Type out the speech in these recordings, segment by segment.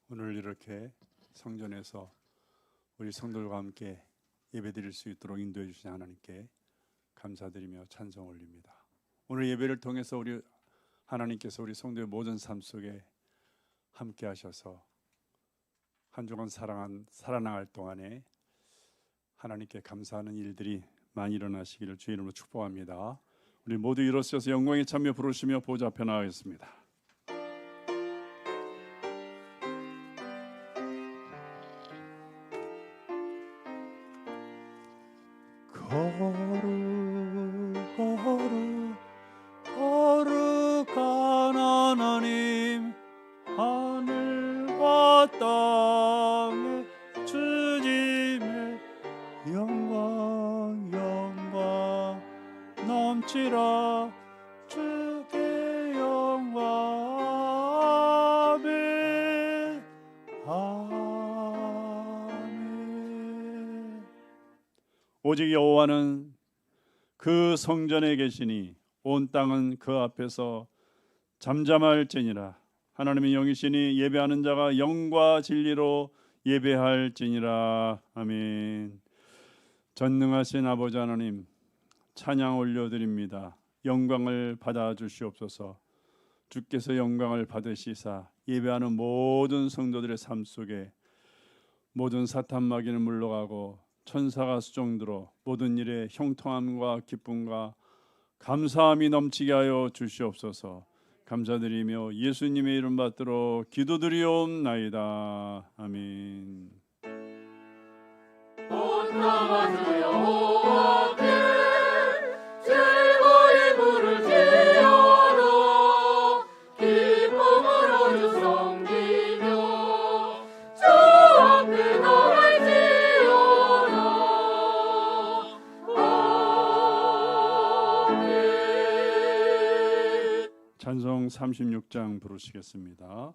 오늘 이렇게 성전에서 우리 성도들과 함께 예배드릴 수 있도록 인도해 주신 하나님께 감사드리며 찬송 올립니다. 오늘 예배를 통해서 우리 하나님께서 우리 성도의 모든 삶 속에 함께 하셔서 한 주간 살아나갈 동안에 하나님께 감사하는 일들이 많이 일어나시기를 주의 이름으로 축복합니다. 우리 모두 일어서서 영광에 참여 부르시며 보좌 앞에 나가겠습니다. 거룩한 하나님, 하늘과 땅에 주님의 영광 넘치라. 주께 영광. 아멘. 오직 여호와는 그 성전에 계시니 온 땅은 그 앞에서 잠잠할지니라. 하나님의 영이시니 예배하는 자가 영과 진리로 예배할지니라. 아멘. 전능하신 아버지 하나님, 찬양 올려드립니다. 영광을 받아 주시옵소서. 주께서 영광을 받으시사 예배하는 모든 성도들의 삶 속에 모든 사탄 마귀는 물러가고 천사가 수종들어 모든 일에 형통함과 기쁨과 감사함이 넘치게 하여 주시옵소서. 감사드리며 예수님의 이름 받들어 기도드리옵나이다. 아멘. 온 나라 여호와께 즐거이 부르짖어라. 기쁨으로 주 섬기며 주 앞에 나갈지어다. 아멘. 찬송 36장 부르시겠습니다.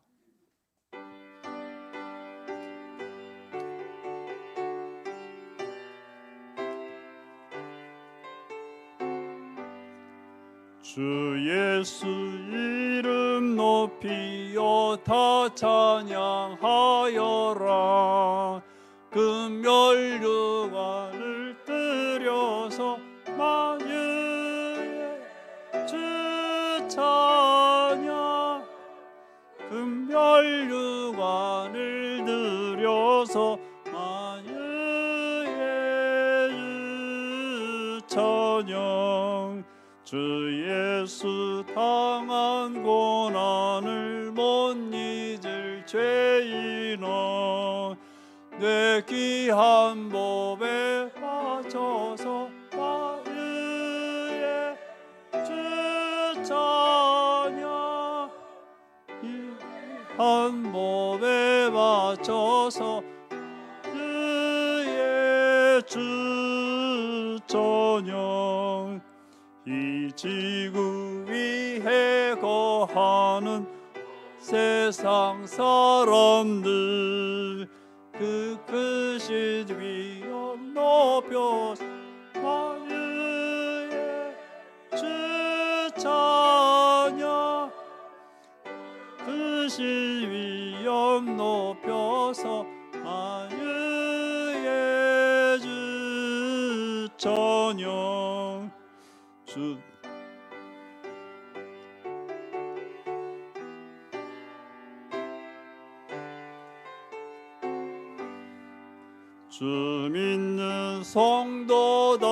주 예수 이름 높이어 다 찬양하여라. 금멸류관을 들여서 만유의 주 찬양. 금멸류관을 들여서 만유의 주 찬양. 주 예수 당한 고난을 못 잊을 죄인아, 내 귀한 법에 맞춰서 마유의 주 찬양. 귀한 법에 맞춰서 마유의 주 찬양. 이 지구 위에 거하는 세상 사람들 그 크신 위엄 높여 만유의 주 찬양. 크신 위엄 높여서 만유의 주 찬양. 주 믿는 성도다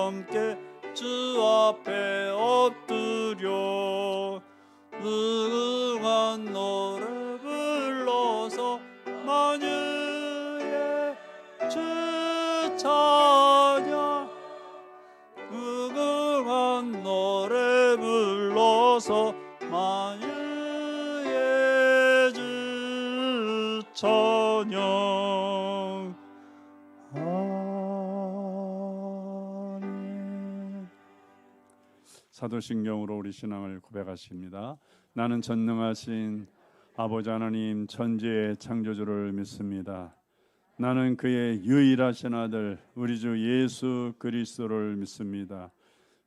함께 주 앞에 엎드려 무궁한 노래 불러서 만유의 주 찬양. 무궁한 노래 불러서 만유의 주 찬양. 아멘. 사도신경으로 우리 신앙을 고백하십니다. 나는 전능하신 아버지 하나님 천지의 창조주를 믿습니다. 나는 그의 유일하신 아들 우리 주 예수 그리스도를 믿습니다.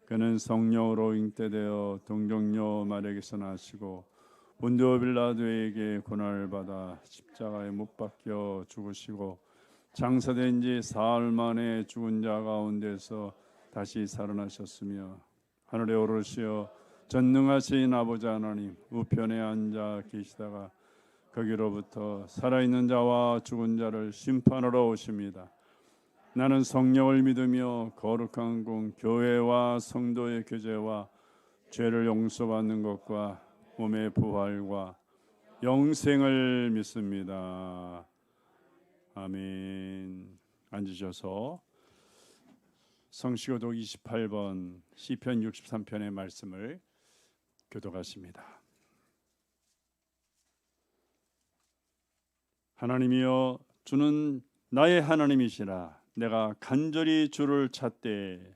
그는 성령으로 잉태되어 동정녀 마리아에게서 나시고 본디오 빌라도에게 고난을 받아 십자가에 못 박혀 죽으시고 장사된 지 사흘 만에 죽은 자 가운데서 다시 살아나셨으며 하늘에 오르시어 전능하신 아버지 하나님 우편에 앉아 계시다가 거기로부터 살아있는 자와 죽은 자를 심판하러 오십니다. 나는 성령을 믿으며 거룩한 공 교회와 성도의 교제와 죄를 용서받는 것과 몸의 부활과 영생을 믿습니다. 아멘. 앉으셔서 성시교독 28번 시편 63편의 말씀을 교독하십니다. 하나님이여 주는 나의 하나님이시라. 내가 간절히 주를 찾되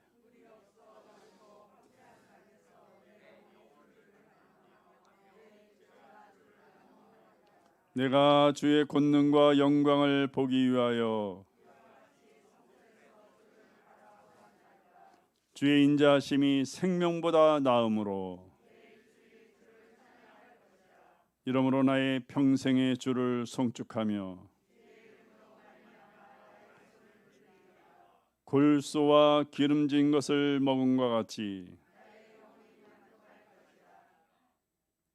내가 주의 권능과 영광을 보기 위하여 주의 인자하심이 생명보다 나음으로 이러므로 나의 평생의 주를 송축하며 골소와 기름진 것을 먹음과 같이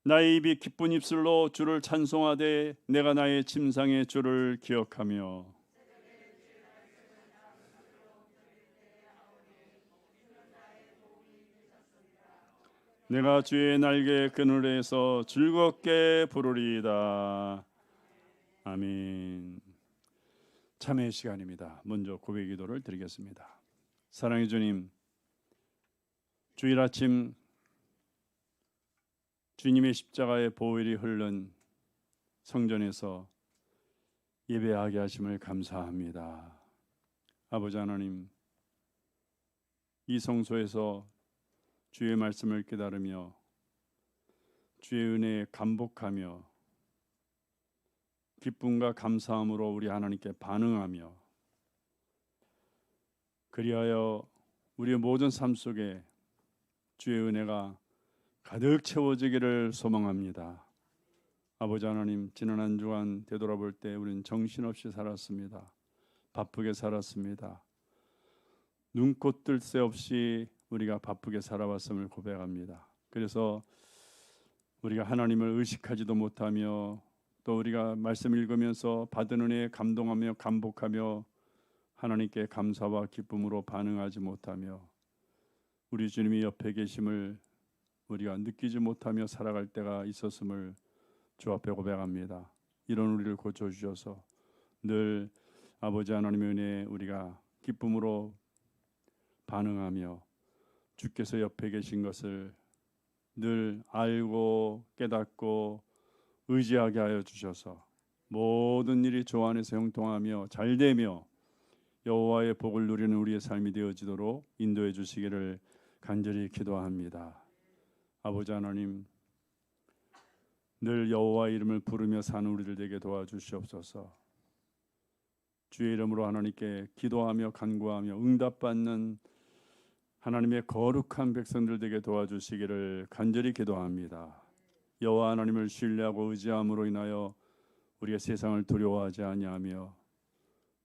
나의 입이 기쁜 입술로 주를 찬송하되 내가 나의 침상의 주를 기억하며 내가 주의 날개 그늘에서 즐겁게 부르리이다. 아멘. 참회의 시간입니다. 먼저 고백 기도를 드리겠습니다. 사랑의 주님, 주일 아침 주님의 십자가의 보혈이 흐른 성전에서 예배하게 하심을 감사합니다. 아버지 하나님, 이 성소에서 주의 말씀을 깨달으며 주의 은혜에 감복하며 기쁨과 감사함으로 우리 하나님께 반응하며 그리하여 우리의 모든 삶 속에 주의 은혜가 가득 채워지기를 소망합니다. 아버지 하나님, 지난 한 주간 되돌아볼 때 우리는 정신없이 살았습니다. 바쁘게 살았습니다. 눈꽃 뜰 새 없이 우리가 바쁘게 살아왔음을 고백합니다. 그래서 우리가 하나님을 의식하지도 못하며 또 우리가 말씀 읽으면서 받은 은혜에 감동하며 감복하며 하나님께 감사와 기쁨으로 반응하지 못하며 우리 주님이 옆에 계심을 우리가 느끼지 못하며 살아갈 때가 있었음을 주 앞에 고백합니다. 이런 우리를 고쳐주셔서 늘 아버지 하나님의 은혜에 우리가 기쁨으로 반응하며 주께서 옆에 계신 것을 늘 알고 깨닫고 의지하게 하여 주셔서 모든 일이 주 안에서 형통하며 잘되며 여호와의 복을 누리는 우리의 삶이 되어지도록 인도해 주시기를 간절히 기도합니다. 아버지 하나님, 늘 여호와 이름을 부르며 사는 우리들 되게 도와주시옵소서. 주의 이름으로 하나님께 기도하며 간구하며 응답받는 하나님의 거룩한 백성들 되게 도와주시기를 간절히 기도합니다. 여호와 하나님을 신뢰하고 의지함으로 인하여 우리가 세상을 두려워하지 아니하며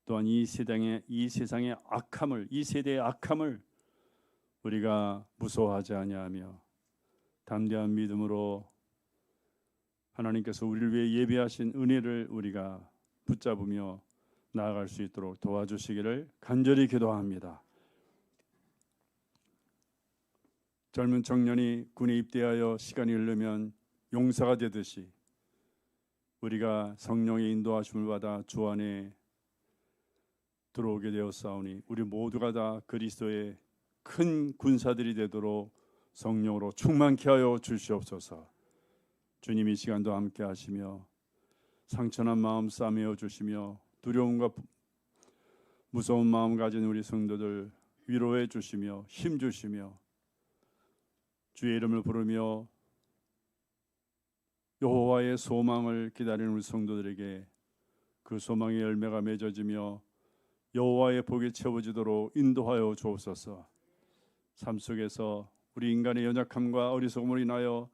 또한 이 세상의 악함을, 이 세대의 악함을 우리가 무서워하지 아니하며 담대한 믿음으로 하나님께서 우리를 위해 예비하신 은혜를 우리가 붙잡으며 나아갈 수 있도록 도와주시기를 간절히 기도합니다. 젊은 청년이 군에 입대하여 시간이 흐르면 용사가 되듯이 우리가 성령의 인도하심을 받아 주 안에 들어오게 되었사오니 우리 모두가 다 그리스도의 큰 군사들이 되도록 성령으로 충만케 하여 주시옵소서. 주님 이 시간도 함께 하시며 상처난 마음 싸매어 주시며 두려움과 무서운 마음 가진 우리 성도들 위로해 주시며 힘 주시며 주의 이름을 부르며 여호와의 소망을 기다리는 우리 성도들에게 그 소망의 열매가 맺어지며 여호와의 복이 채워지도록 인도하여 주옵소서. 삶 속에서 우리 인간의 연약함과 어리석음으로 인하여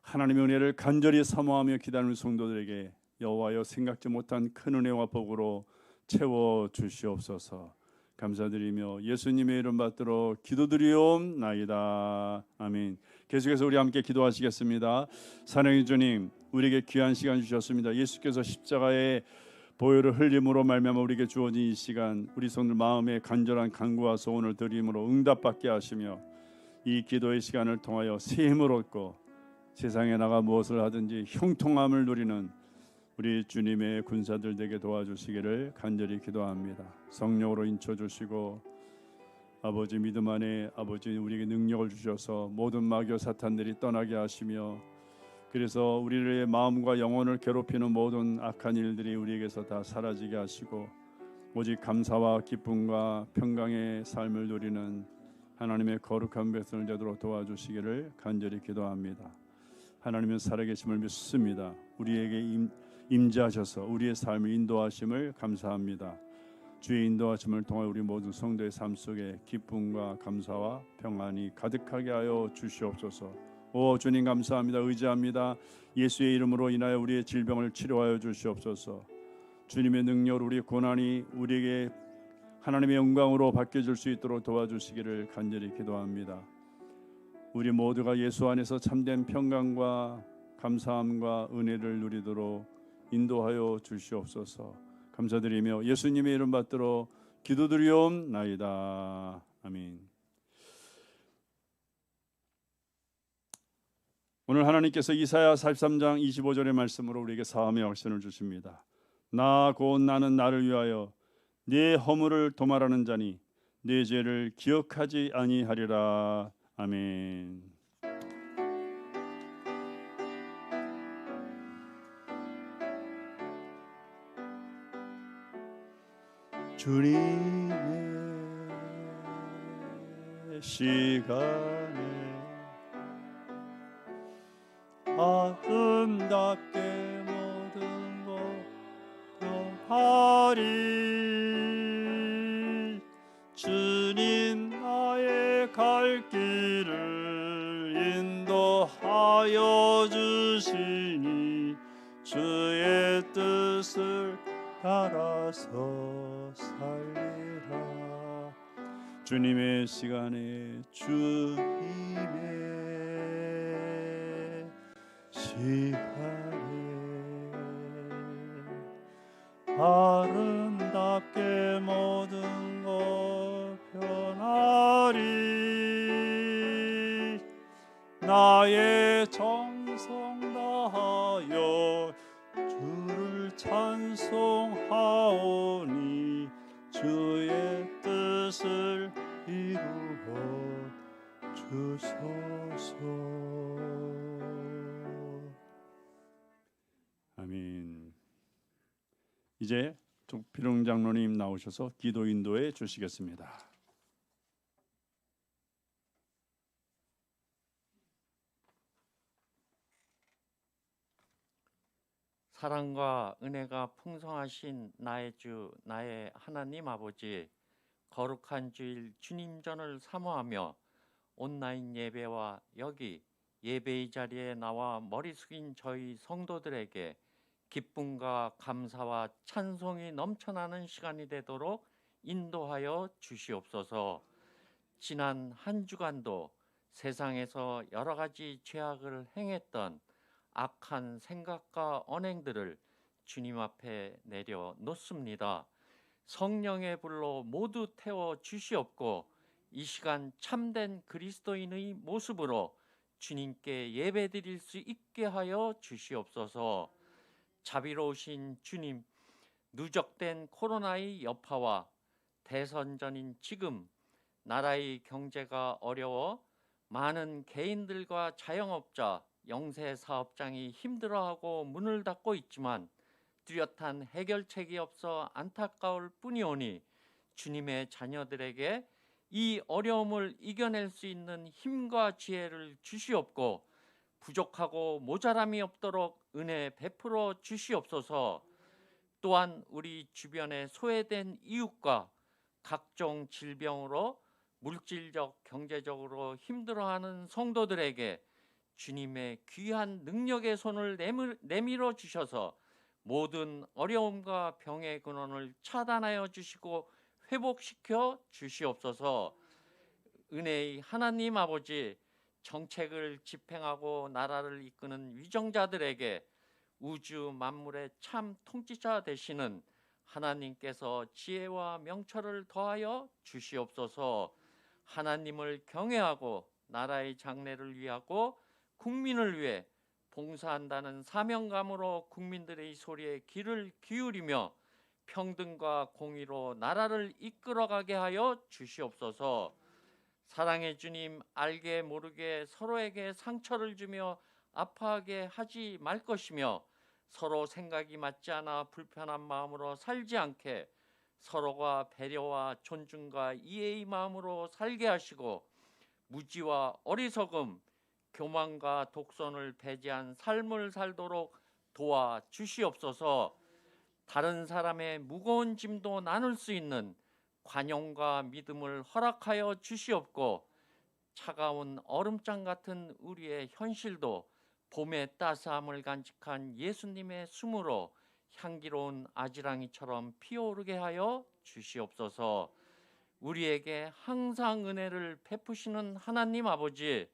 하나님의 은혜를 간절히 사모하며 기다리는 성도들에게 여호와여 생각지 못한 큰 은혜와 복으로 채워 주시옵소서. 감사드리며 예수님의 이름 받들어 기도드리옵나이다. 아멘. 계속해서 우리 함께 기도하시겠습니다. 사랑의 주님, 우리에게 귀한 시간 주셨습니다. 예수께서 십자가의 보혈을 흘림으로 말미암아 우리에게 주어진 이 시간, 우리 성들 마음에 간절한 간구와 소원을 드림으로 응답받게 하시며 이 기도의 시간을 통하여 새 힘을 얻고 세상에 나가 무엇을 하든지 형통함을 누리는 우리 주님의 군사들 되게 도와주시기를 간절히 기도합니다. 성령으로 인쳐주시고 아버지 믿음 안에 아버지 우리에게 능력을 주셔서 모든 마귀와 사탄들이 떠나게 하시며 그래서 우리의 마음과 영혼을 괴롭히는 모든 악한 일들이 우리에게서 다 사라지게 하시고 오직 감사와 기쁨과 평강의 삶을 누리는 하나님의 거룩한 백성을 되도록 도와주시기를 간절히 기도합니다. 하나님은 살아계심을 믿습니다. 우리에게 임재하셔서 우리의 삶을 인도하심을 감사합니다. 주의 인도하심을 통해 우리 모든 성도의 삶 속에 기쁨과 감사와 평안이 가득하게 하여 주시옵소서. 오 주님 감사합니다. 의지합니다. 예수의 이름으로 인하여 우리의 질병을 치료하여 주시옵소서. 주님의 능력으로 우리의 고난이 우리에게 하나님의 영광으로 바뀌어질 수 있도록 도와주시기를 간절히 기도합니다. 우리 모두가 예수 안에서 참된 평강과 감사함과 은혜를 누리도록 인도하여 주시옵소서. 감사드리며 예수님의 이름 받들어 기도드리옵나이다. 아멘. 오늘 하나님께서 이사야 43장 25절의 말씀으로 우리에게 사함의 확신을 주십니다. 나 곧 나는 나를 위하여 네 허물을 도말하는 자니 네 죄를 기억하지 아니하리라. 아멘. 주님의 시간에 아름답게 모든 것 변하리. 주님 나의 갈 길을 인도하여 주시니 주의 뜻을 따라서 살리라. 주님의 시간에 주님의 시간에 아름답게 모든 것 변하리. 나의 정성 다하여 주를 찬송하오니 주의 뜻을 이루어 주소서. 아멘. 이제 조필웅 장로님 나오셔서 기도 인도해 주시겠습니다. 사랑과 은혜가 풍성하신 나의 주 나의 하나님 아버지, 거룩한 주일 주님전을 사모하며 온라인 예배와 여기 예배의 자리에 나와 머리 숙인 저희 성도들에게 기쁨과 감사와 찬송이 넘쳐나는 시간이 되도록 인도하여 주시옵소서. 지난 한 주간도 세상에서 여러 가지 죄악을 행했던 악한 생각과 언행들을 주님 앞에 내려놓습니다. 성령의 불로 모두 태워 주시옵고 이 시간 참된 그리스도인의 모습으로 주님께 예배드릴 수 있게 하여 주시옵소서. 자비로우신 주님, 누적된 코로나의 여파와 대선 전인 지금 나라의 경제가 어려워 많은 개인들과 자영업자, 영세사업장이 힘들어하고 문을 닫고 있지만 뚜렷한 해결책이 없어 안타까울 뿐이오니 주님의 자녀들에게 이 어려움을 이겨낼 수 있는 힘과 지혜를 주시옵고 부족하고 모자람이 없도록 은혜 베풀어 주시옵소서. 또한 우리 주변에 소외된 이웃과 각종 질병으로 물질적, 경제적으로 힘들어하는 성도들에게 주님의 귀한 능력의 손을 내밀어 주셔서 모든 어려움과 병의 근원을 차단하여 주시고 회복시켜 주시옵소서. 은혜의 하나님 아버지, 정책을 집행하고 나라를 이끄는 위정자들에게 우주 만물의 참 통치자 되시는 하나님께서 지혜와 명철을 더하여 주시옵소서. 하나님을 경외하고 나라의 장래를 위하고 국민을 위해 봉사한다는 사명감으로 국민들의 소리에 귀를 기울이며 평등과 공의로 나라를 이끌어가게 하여 주시옵소서. 사랑의 주님, 알게 모르게 서로에게 상처를 주며 아파하게 하지 말 것이며 서로 생각이 맞지 않아 불편한 마음으로 살지 않게 서로가 배려와 존중과 이해의 마음으로 살게 하시고 무지와 어리석음, 교만과 독선을 배제한 삶을 살도록 도와 주시옵소서. 다른 사람의 무거운 짐도 나눌 수 있는 관용과 믿음을 허락하여 주시옵고 차가운 얼음장 같은 우리의 현실도 봄의 따스함을 간직한 예수님의 숨으로 향기로운 아지랑이처럼 피어오르게 하여 주시옵소서. 우리에게 항상 은혜를 베푸시는 하나님 아버지,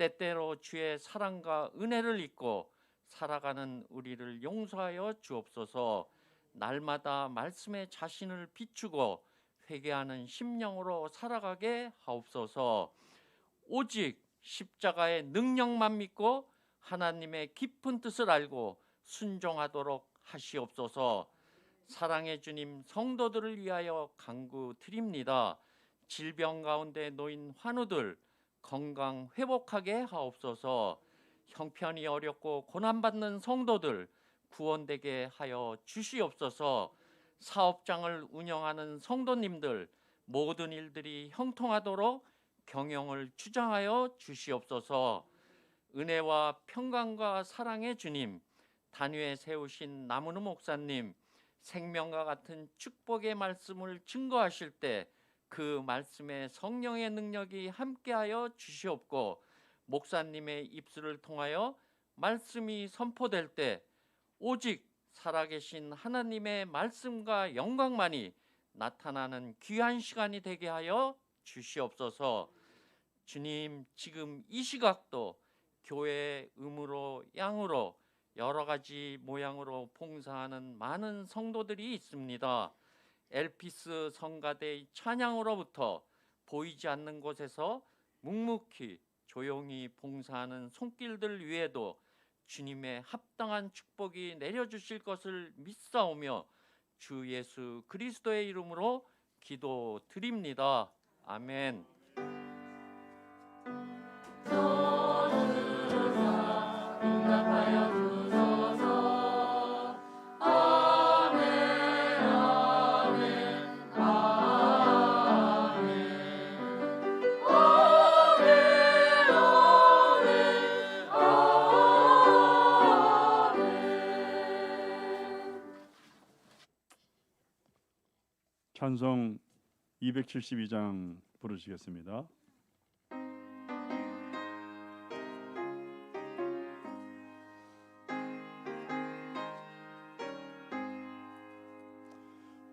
때때로 주의 사랑과 은혜를 잊고 살아가는 우리를 용서하여 주옵소서. 날마다 말씀에 자신을 비추고 회개하는 심령으로 살아가게 하옵소서. 오직 십자가의 능력만 믿고 하나님의 깊은 뜻을 알고 순종하도록 하시옵소서. 사랑의 주님, 성도들을 위하여 간구드립니다. 질병 가운데 놓인 환우들 건강 회복하게 하옵소서. 형편이 어렵고 고난받는 성도들 구원되게 하여 주시옵소서. 사업장을 운영하는 성도님들 모든 일들이 형통하도록 경영을 주장하여 주시옵소서. 은혜와 평강과 사랑의 주님, 단위에 세우신 나무느 목사님, 생명과 같은 축복의 말씀을 증거하실 때 그 말씀에 성령의 능력이 함께하여 주시옵고 목사님의 입술을 통하여 말씀이 선포될 때 오직 살아계신 하나님의 말씀과 영광만이 나타나는 귀한 시간이 되게 하여 주시옵소서. 주님, 지금 이 시각도 교회의 음으로 양으로 여러 가지 모양으로 봉사하는 많은 성도들이 있습니다. 엘피스 성가대의 찬양으로부터 보이지 않는 곳에서 묵묵히 조용히 봉사하는 손길들 위에도 주님의 합당한 축복이 내려주실 것을 믿사오며 주 예수 그리스도의 이름으로 기도드립니다. 아멘. 저주사 응답하여 주소서. 아멘 아멘 아멘 아멘 아멘 아멘. 찬송 272장 부르시겠습니다.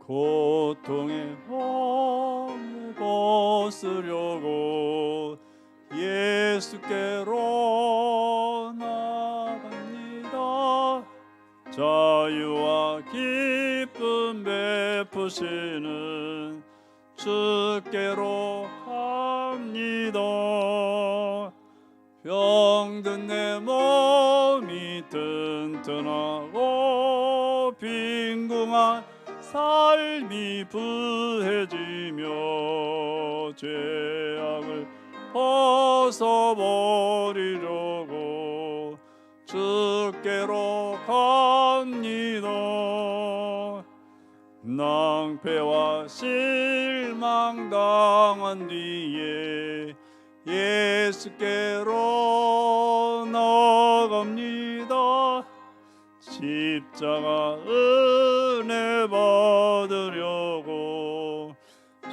고통의 몸을 벗으려고 예수께로 나갑니다. 자유와 기쁨 베푸시는 주께로 갑니다. 병든 내 몸이 튼튼하고 빈궁한 삶이 부해지며 죄악을 벗어버리려고 주께로 갑니다. 낭패와 실망 당한 뒤에 예수께로 나갑니다. 십자가 은혜 받으려고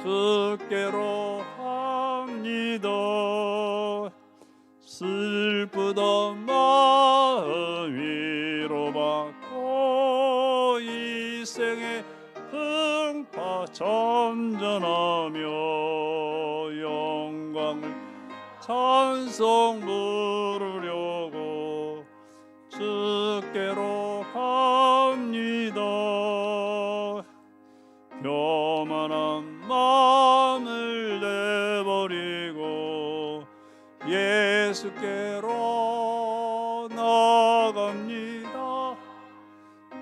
주께로 합니다. 슬프던 마음 위로받고 이 생의 풍파 점전하며 영광을 찬송 부르려고 주께로 갑니다. 교만한 마음을 내버리고 예수께로 나갑니다.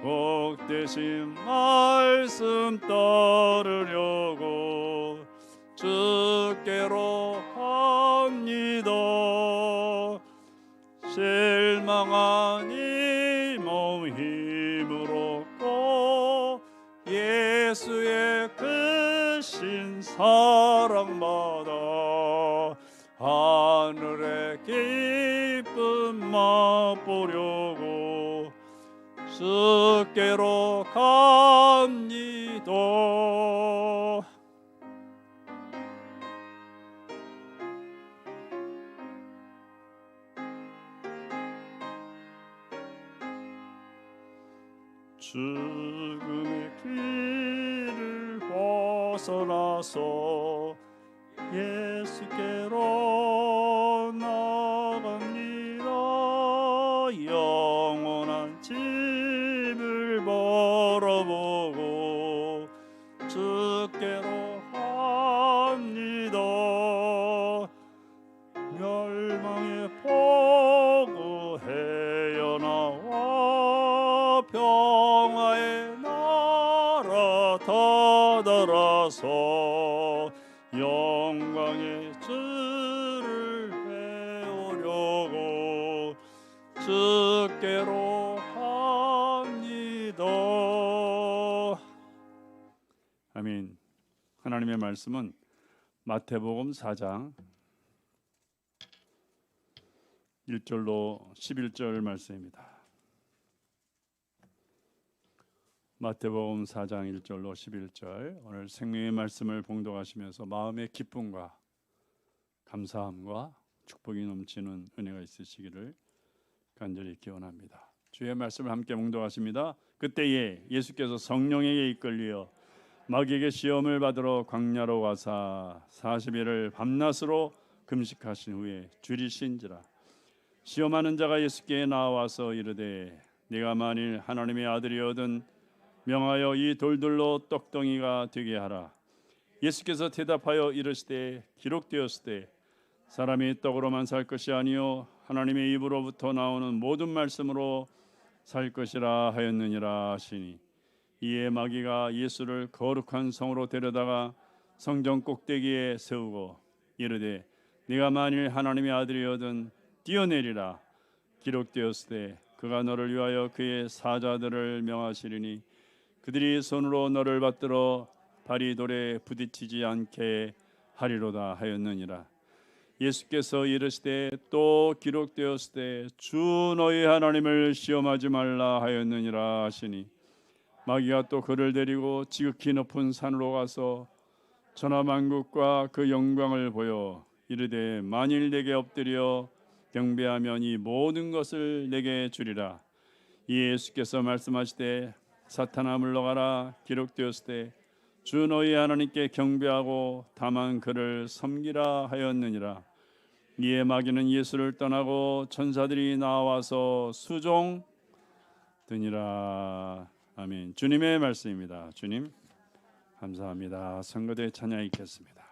복되신 말씀 따르려고 주께로 갑니다. 실망한 이 몸 힘으로 꼭 예수의 크신 사랑받아 하늘의 기쁨 맛보려고 주께로 갑니다. 죽음의 길을 벗어나서 예수께로 나갑니다. 영원한 집을 바라보고 주께로 갑니다. 멸망의 폭우 헤어나와 평화의 나라 다다라서 영광의 주를 배우려고 주께로 갑니다. 아멘. 하나님의 말씀은 마태복음 4장 1절로 11절 말씀입니다. 마태복음 4장 1절로 11절, 오늘 생명의 말씀을 봉독하시면서 마음의 기쁨과 감사함과 축복이 넘치는 은혜가 있으시기를 간절히 기원합니다. 주의 말씀을 함께 봉독하십니다. 그때에 예수께서 성령에게 이끌려 마귀에게 시험을 받으러 광야로 가사 40일을 밤낮으로 금식하신 후에 줄이신지라. 시험하는 자가 예수께 나와서 이르되 네가 만일 하나님의 아들이거든 명하여 이 돌들로 떡덩이가 되게 하라. 예수께서 대답하여 이르시되 기록되었으되 사람이 떡으로만 살 것이 아니요 하나님의 입으로부터 나오는 모든 말씀으로 살 것이라 하였느니라 하시니, 이에 마귀가 예수를 거룩한 성으로 데려다가 성전 꼭대기에 세우고 이르되 네가 만일 하나님의 아들이거든 뛰어내리라. 기록되었으되 그가 너를 위하여 그의 사자들을 명하시리니 그들이 손으로 너를 받들어 발이 돌에 부딪히지 않게 하리로다 하였느니라. 예수께서 이르시되 또 기록되었으되 주 너희 하나님을 시험하지 말라 하였느니라 하시니, 마귀가 또 그를 데리고 지극히 높은 산으로 가서 천하만국과 그 영광을 보여 이르되 만일 내게 엎드려 경배하면 이 모든 것을 내게 주리라. 예수께서 말씀하시되 사탄아 물러가라. 기록되었으되 주 너희 하나님께 경배하고 다만 그를 섬기라 하였느니라. 이에 마귀는 예수를 떠나고 천사들이 나와서 수종드니라. 아멘. 주님의 말씀입니다. 주님 감사합니다. 성도의 찬양 읽겠습니다.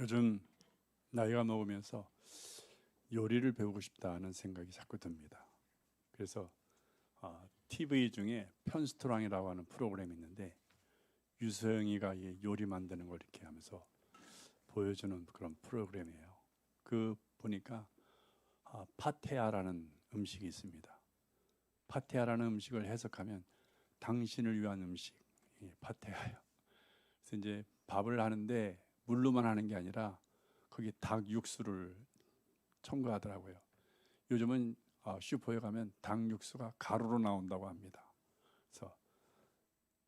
요즘 나이가 먹으면서 요리를 배우고 싶다는 생각이 자꾸 듭니다. 그래서 TV 중에 편스토랑이라고 하는 프로그램이 있는데 유서영이가 이 요리 만드는 걸 이렇게 하면서 보여주는 그런 프로그램이에요. 그 보니까 파테아라는 음식이 있습니다. 파테아라는 음식을 해석하면 당신을 위한 음식, 파테아예요. 그래서 이제 밥을 하는데 물로만 하는 게 아니라 거기 닭 육수를 첨가하더라고요. 요즘은 슈퍼에 가면 닭 육수가 가루로 나온다고 합니다. 그래서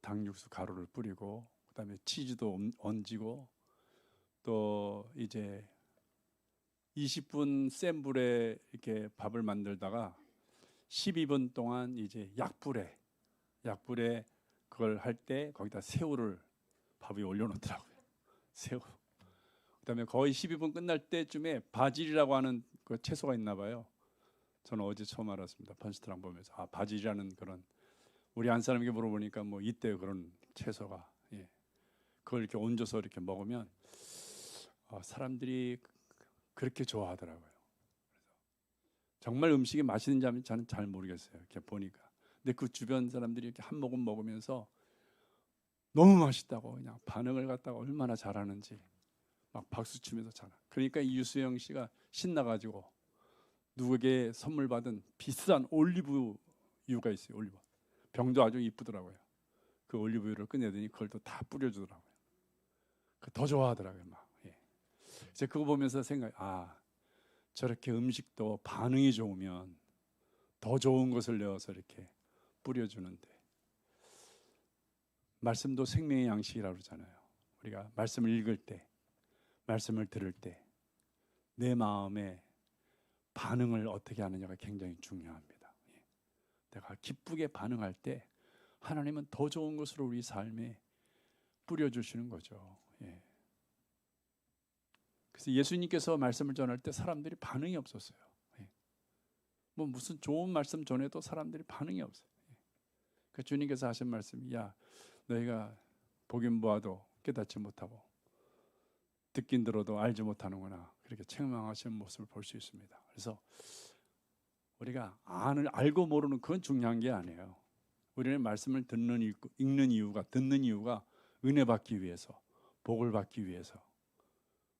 닭 육수 가루를 뿌리고 그다음에 치즈도 얹고 또 이제 20분 센 불에 이렇게 밥을 만들다가 12분 동안 이제 약불에 그걸 할 때 거기다 새우를 밥 위에 올려놓더라고요. 새우. 그다음에 거의 12분 끝날 때쯤에 바질이라고 하는 그 채소가 있나 봐요. 저는 어제 처음 알았습니다. 펀스트랑 보면서 바질이라는 그런 우리 안 사람에게 물어보니까 뭐 이때 그런 채소가 그걸 이렇게 얹어서 이렇게 먹으면 사람들이 그렇게 좋아하더라고요. 정말 음식이 맛있는지 하면 저는 잘 모르겠어요. 이렇게 보니까. 근데 그 주변 사람들이 이렇게 한 모금 먹으면서 너무 맛있다고 그냥 반응을 갖다가 얼마나 잘하는지 막 박수 치면서 잘하. 그러니까 이유수영 씨가 신나가지고 누구에게 선물 받은 비싼 올리브유가 있어요. 올리브. 병도 아주 이쁘더라고요. 그 올리브유를 꺼내더니 그걸 또 다 뿌려주더라고요. 더 좋아하더라고요. 막. 이제 그거 보면서 저렇게 음식도 반응이 좋으면 더 좋은 것을 내어서 이렇게 뿌려주는데 말씀도 생명의 양식이라고 그러잖아요. 우리가 말씀을 읽을 때, 말씀을 들을 때 내 마음에 반응을 어떻게 하느냐가 굉장히 중요합니다. 내가 기쁘게 반응할 때 하나님은 더 좋은 것으로 우리 삶에 뿌려주시는 거죠. 그래서 예수님께서 말씀을 전할 때 사람들이 반응이 없었어요. 뭐 무슨 좋은 말씀 전해도 사람들이 반응이 없어요. 그 주님께서 하신 말씀이 너희가 보긴 보아도 깨닫지 못하고 듣긴 들어도 알지 못하는구나. 그렇게 책망하시는 모습을 볼 수 있습니다. 그래서 우리가 알고 모르는 그건 중요한 게 아니에요. 우리는 말씀을 듣는 이유가 은혜 받기 위해서, 복을 받기 위해서.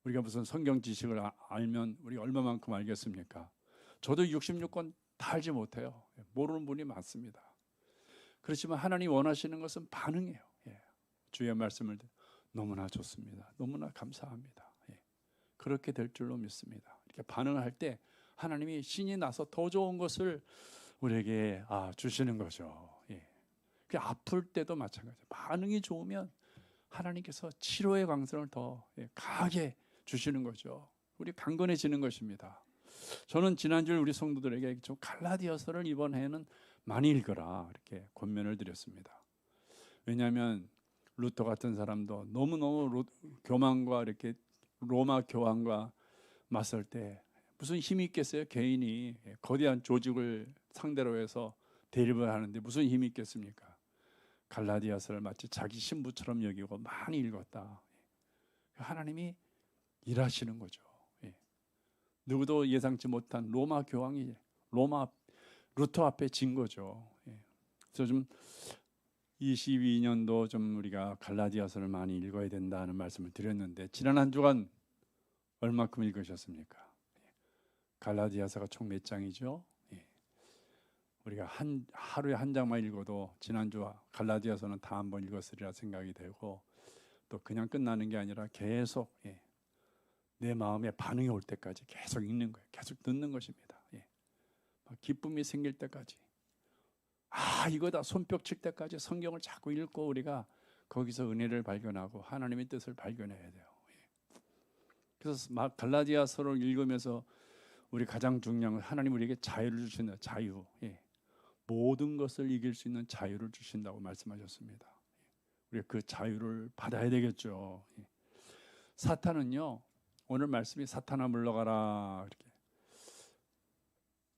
우리가 무슨 성경 지식을 알면 우리가 얼마만큼 알겠습니까? 저도 66권 다 알지 못해요. 모르는 분이 많습니다. 그렇지만 하나님 원하시는 것은 반응이에요. 주의 말씀을 너무나 좋습니다. 너무나 감사합니다. 그렇게 될 줄로 믿습니다. 이렇게 반응을 할 때 하나님이 신이 나서 더 좋은 것을 우리에게 주시는 거죠. 아플 때도 마찬가지예요. 반응이 좋으면 하나님께서 치료의 광선을 더 강하게 주시는 거죠. 우리 강건해지는 것입니다. 저는 지난주에 우리 성도들에게 좀 갈라디아서를 이번 해에는 많이 읽어라 이렇게 권면을 드렸습니다. 왜냐하면 루터 같은 사람도 너무너무 교만과 이렇게 로마 교황과 맞설 때 무슨 힘이 있겠어요? 개인이 거대한 조직을 상대로 해서 대립을 하는데 무슨 힘이 있겠습니까? 갈라디아서를 마치 자기 신부처럼 여기고 많이 읽었다. 하나님이 일하시는 거죠. 누구도 예상치 못한 로마 교황이 루터 앞에 진 거죠. 그래서 좀 22년도 좀 우리가 갈라디아서를 많이 읽어야 된다는 말씀을 드렸는데 지난 한 주간 얼마큼 읽으셨습니까? 갈라디아서가 총 몇 장이죠? 우리가 하루에 한 장만 읽어도 지난주 갈라디아서는 다 한번 읽었으리라 생각이 되고 또 그냥 끝나는 게 아니라 계속 내 마음에 반응이 올 때까지 계속 읽는 거예요. 계속 듣는 것입니다. 기쁨이 생길 때까지 이거다 손뼉 칠 때까지 성경을 자꾸 읽고 우리가 거기서 은혜를 발견하고 하나님의 뜻을 발견해야 돼요. 그래서 갈라디아서를 읽으면서 우리 가장 중요한 건 하나님 우리에게 자유를 주신다. 자유. 모든 것을 이길 수 있는 자유를 주신다고 말씀하셨습니다. 우리가 그 자유를 받아야 되겠죠. 사탄은요. 오늘 말씀이 사탄아 물러가라 이렇게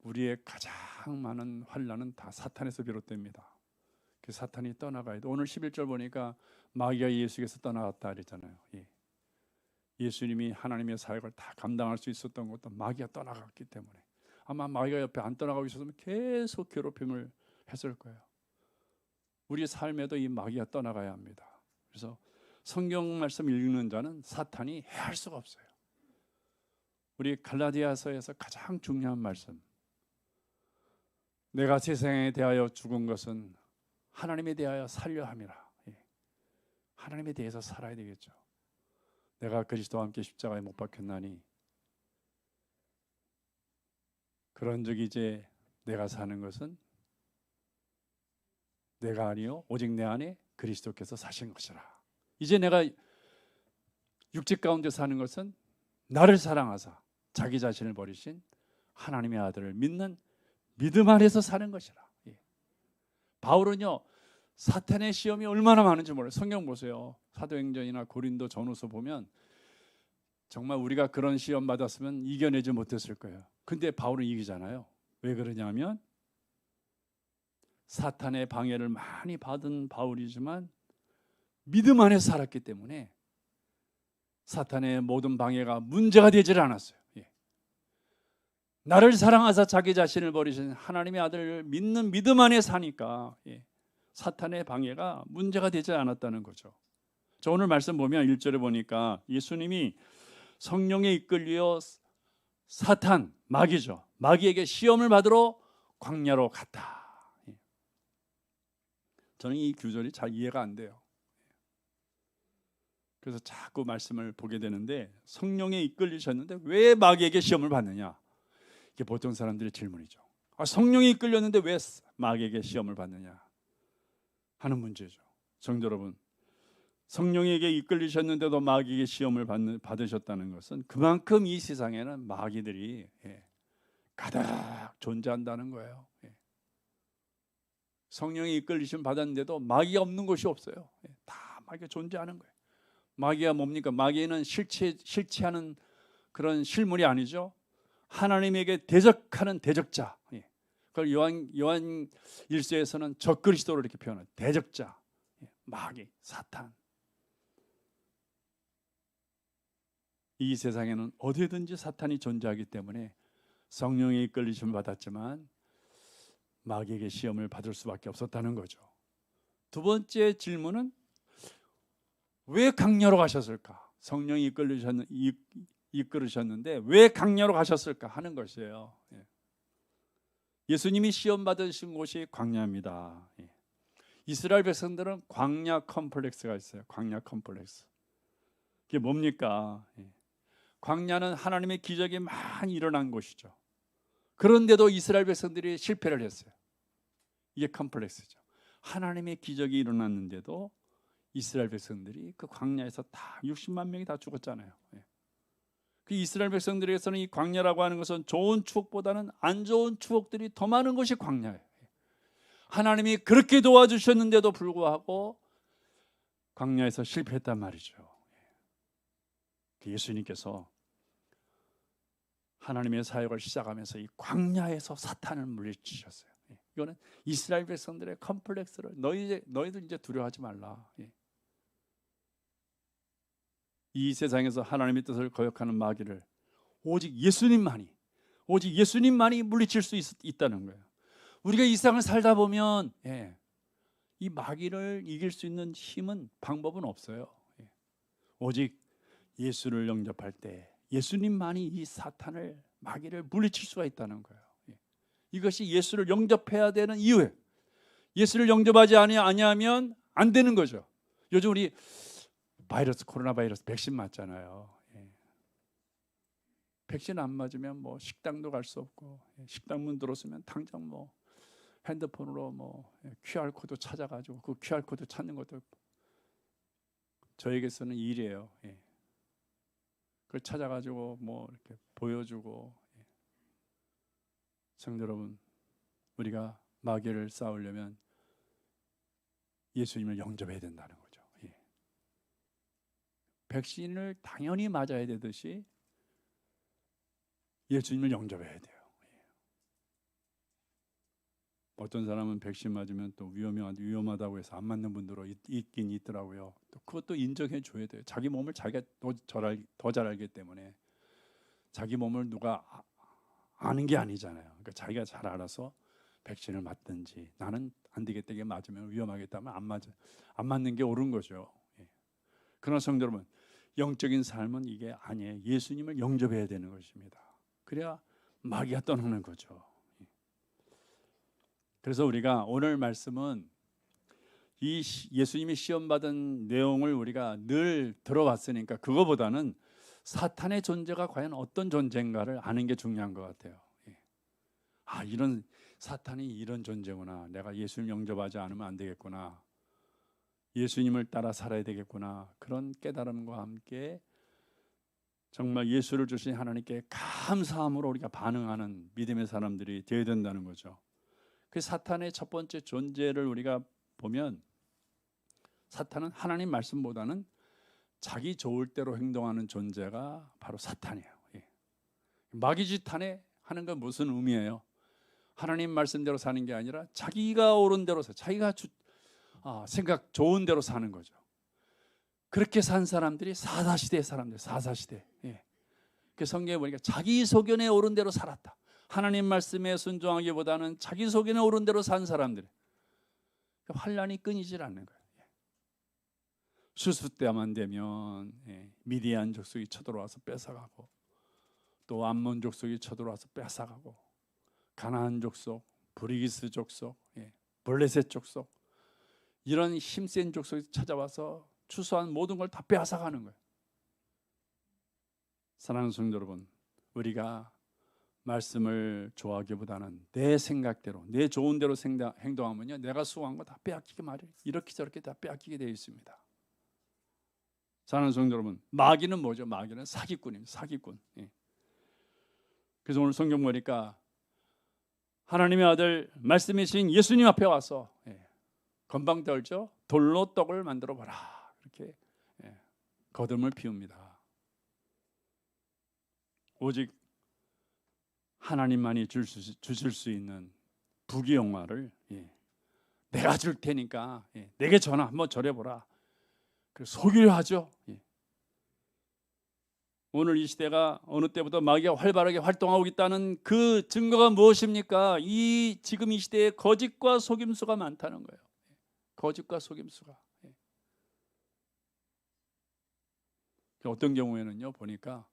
우리의 가장 많은 환난은 다 사탄에서 비롯됩니다. 그 사탄이 떠나가야 돼. 오늘 11절 보니까 마귀가 예수께서 떠나갔다 그랬잖아요. 예수님이 하나님의 사역을 다 감당할 수 있었던 것도 마귀가 떠나갔기 때문에, 아마 마귀가 옆에 안 떠나가고 있었으면 계속 괴롭힘을 했을 거예요. 우리 삶에도 이 마귀가 떠나가야 합니다. 그래서 성경 말씀 읽는 자는 사탄이 해할 수가 없어요. 우리 갈라디아서에서 가장 중요한 말씀, 내가 세상에 대하여 죽은 것은 하나님에 대하여 살려 함이라. 하나님에 대해서 살아야 되겠죠. 내가 그리스도와 함께 십자가에 못 박혔나니 그런즉 이제 내가 사는 것은 내가 아니요 오직 내 안에 그리스도께서 사신 것이라. 이제 내가 육체 가운데 사는 것은 나를 사랑하사 자기 자신을 버리신 하나님의 아들을 믿는 믿음 안에서 사는 것이라. 바울은요, 사탄의 시험이 얼마나 많은지 몰라요. 성경 보세요. 사도행전이나 고린도 전후서 보면 정말 우리가 그런 시험 받았으면 이겨내지 못했을 거예요. 근데 바울은 이기잖아요. 왜 그러냐면 사탄의 방해를 많이 받은 바울이지만 믿음 안에 살았기 때문에 사탄의 모든 방해가 문제가 되질 않았어요. 나를 사랑하사 자기 자신을 버리신 하나님의 아들을 믿는 믿음 안에 사니까 사탄의 방해가 문제가 되지 않았다는 거죠. 저 오늘 말씀 보면 1절에 보니까 예수님이 성령에 이끌려 사탄, 마귀죠. 마귀에게 시험을 받으러 광야로 갔다. 저는 이 규절이 잘 이해가 안 돼요. 그래서 자꾸 말씀을 보게 되는데, 성령에 이끌리셨는데 왜 마귀에게 시험을 받느냐? 이게 보통 사람들의 질문이죠. 성령에 이끌렸는데 왜 마귀에게 시험을 받느냐 하는 문제죠. 성도 여러분, 성령에게 이끌리셨는데도 마귀에게 시험을 받으셨다는 것은 그만큼 이 세상에는 마귀들이 가득 존재한다는 거예요. 성령에 이끌리심 받았는데도 마귀가 없는 곳이 없어요. 다 마귀가 존재하는 거예요. 마귀가 뭡니까? 마귀는 실체하는 그런 실물이 아니죠. 하나님에게 대적하는 대적자. 그걸 요한 1서에서는 적그리스도로 이렇게 표현해요. 대적자, 마귀, 사탄. 이 세상에는 어디든지 사탄이 존재하기 때문에 성령에 이끌리심을 받았지만 마귀에게 시험을 받을 수밖에 없었다는 거죠. 두 번째 질문은 왜 강야로 가셨을까? 성령이 이끌으셨는데 왜 강야로 가셨을까 하는 것이에요. 예수님이 시험 받으신 곳이 광야입니다. 이스라엘 백성들은 광야 컴플렉스가 있어요. 광야 컴플렉스. 이게 뭡니까? 광야는 하나님의 기적이 많이 일어난 곳이죠. 그런데도 이스라엘 백성들이 실패를 했어요. 이게 컴플렉스죠. 하나님의 기적이 일어났는데도 이스라엘 백성들이 그 광야에서 다 60만 명이 다 죽었잖아요. 그 이스라엘 백성들에게서는 이 광야라고 하는 것은 좋은 추억보다는 안 좋은 추억들이 더 많은 것이 광야예요. 하나님이 그렇게 도와주셨는데도 불구하고 광야에서 실패했단 말이죠. 예수님께서 하나님의 사역을 시작하면서 이 광야에서 사탄을 물리치셨어요. 이거는 이스라엘 백성들의 컴플렉스를 너희들 이제 두려워하지 말라. 이 세상에서 하나님의 뜻을 거역하는 마귀를 오직 예수님만이 물리칠 수 있다는 거예요. 우리가 이 세상을 살다 보면 이 마귀를 이길 수 있는 방법은 없어요. 오직 예수를 영접할 때 예수님만이 이 사탄을, 마귀를 물리칠 수가 있다는 거예요. 이것이 예수를 영접해야 되는 이유예요. 예수를 영접하지 아니하면 안 되는 거죠. 요즘 우리 코로나 바이러스 백신 맞잖아요. 백신 안 맞으면 뭐 식당도 갈 수 없고, 식당 문 들어서면 당장 뭐 핸드폰으로 뭐 QR 코드 찾아가지고 그 QR 코드 찾는 것도 저에게서는 일이에요. 그걸 찾아가지고 뭐 이렇게 보여주고. 성도 여러분, 우리가 마귀를 싸우려면 예수님을 영접해야 된다는 거죠. 백신을 당연히 맞아야 되듯이 예수님을 영접해야 돼요. 어떤 사람은 백신 맞으면 또 위험하다고 해서 안 맞는 분들도 있긴 있더라고요. 또 그것도 인정해 줘야 돼요. 자기 몸을 자기가 더 잘 알기 때문에. 자기 몸을 누가 아는 게 아니잖아요. 그러니까 자기가 잘 알아서 백신을 맞든지, 나는 안 되겠다, 이게 맞으면 위험하겠다면 안 맞는 게 옳은 거죠. 예. 그러나 성도 여러분, 영적인 삶은 이게 아니에요. 예수님을 영접해야 되는 것입니다. 그래야 마귀가 떠나는 거죠. 예. 그래서 우리가 오늘 말씀은 이 예수님이 시험받은 내용을 우리가 늘 들어왔으니까 그거보다는 사탄의 존재가 과연 어떤 존재인가를 아는 게 중요한 것 같아요. 예. 이런 사탄이 이런 존재구나. 내가 예수님 영접하지 않으면 안 되겠구나. 예수님을 따라 살아야 되겠구나. 그런 깨달음과 함께 정말 예수를 주신 하나님께 감사함으로 우리가 반응하는 믿음의 사람들이 되어야 된다는 거죠. 그 사탄의 첫 번째 존재를 우리가 보면, 사탄은 하나님 말씀보다는 자기 좋을 대로 행동하는 존재가 바로 사탄이에요. 예. 마귀짓하네 하는 건 무슨 의미예요? 하나님 말씀대로 사는 게 아니라 자기가 옳은 대로 자기가 생각 좋은 대로 사는 거죠. 그렇게 산 사람들이 사사시대 사람들, 사사시대. 예. 그 성경에 보니까 자기 소견에 옳은 대로 살았다. 하나님 말씀에 순종하기보다는 자기 소견에 옳은 대로 산 사람들. 환란이 끊이질 않는 거예요. 수수 때만 되면 미디안 족속이 쳐들어와서 뺏어가고, 또 암몬 족속이 쳐들어와서 뺏어가고, 가나안 족속, 브리기스 족속, 블레셋 족속, 이런 힘센 족속이 찾아와서 추수한 모든 걸 다 빼앗아가는 거예요. 사랑하는 성도 여러분, 우리가 말씀을 좋아하기보다는 내 생각대로, 내 좋은 대로 행동하면요, 내가 수고한 거 다 빼앗기게 말이에요. 이렇게 저렇게 다 빼앗기게 되어 있습니다. 사랑하는 성도 여러분, 마귀는 뭐죠? 마귀는 사기꾼입니다. 사기꾼. 그래서 오늘 성경 보니까 하나님의 아들 말씀이신 예수님 앞에 와서 건방 떨죠? 돌로 떡을 만들어 보라. 이렇게 거듭을 피웁니다. 오직 하나님만이 주실 수 있는 부귀영화를 내가 줄 테니까 내게 한번 절해보라. 속이려 하죠. 오늘 이 시대가 어느 때보다 마귀가 활발하게 활동하고 있다는 그 증거가 무엇입니까? 지금 이 시대에 거짓과 속임수가 많다는 거예요. 거짓과 속임수가. 어떤 경우에는요, 보니까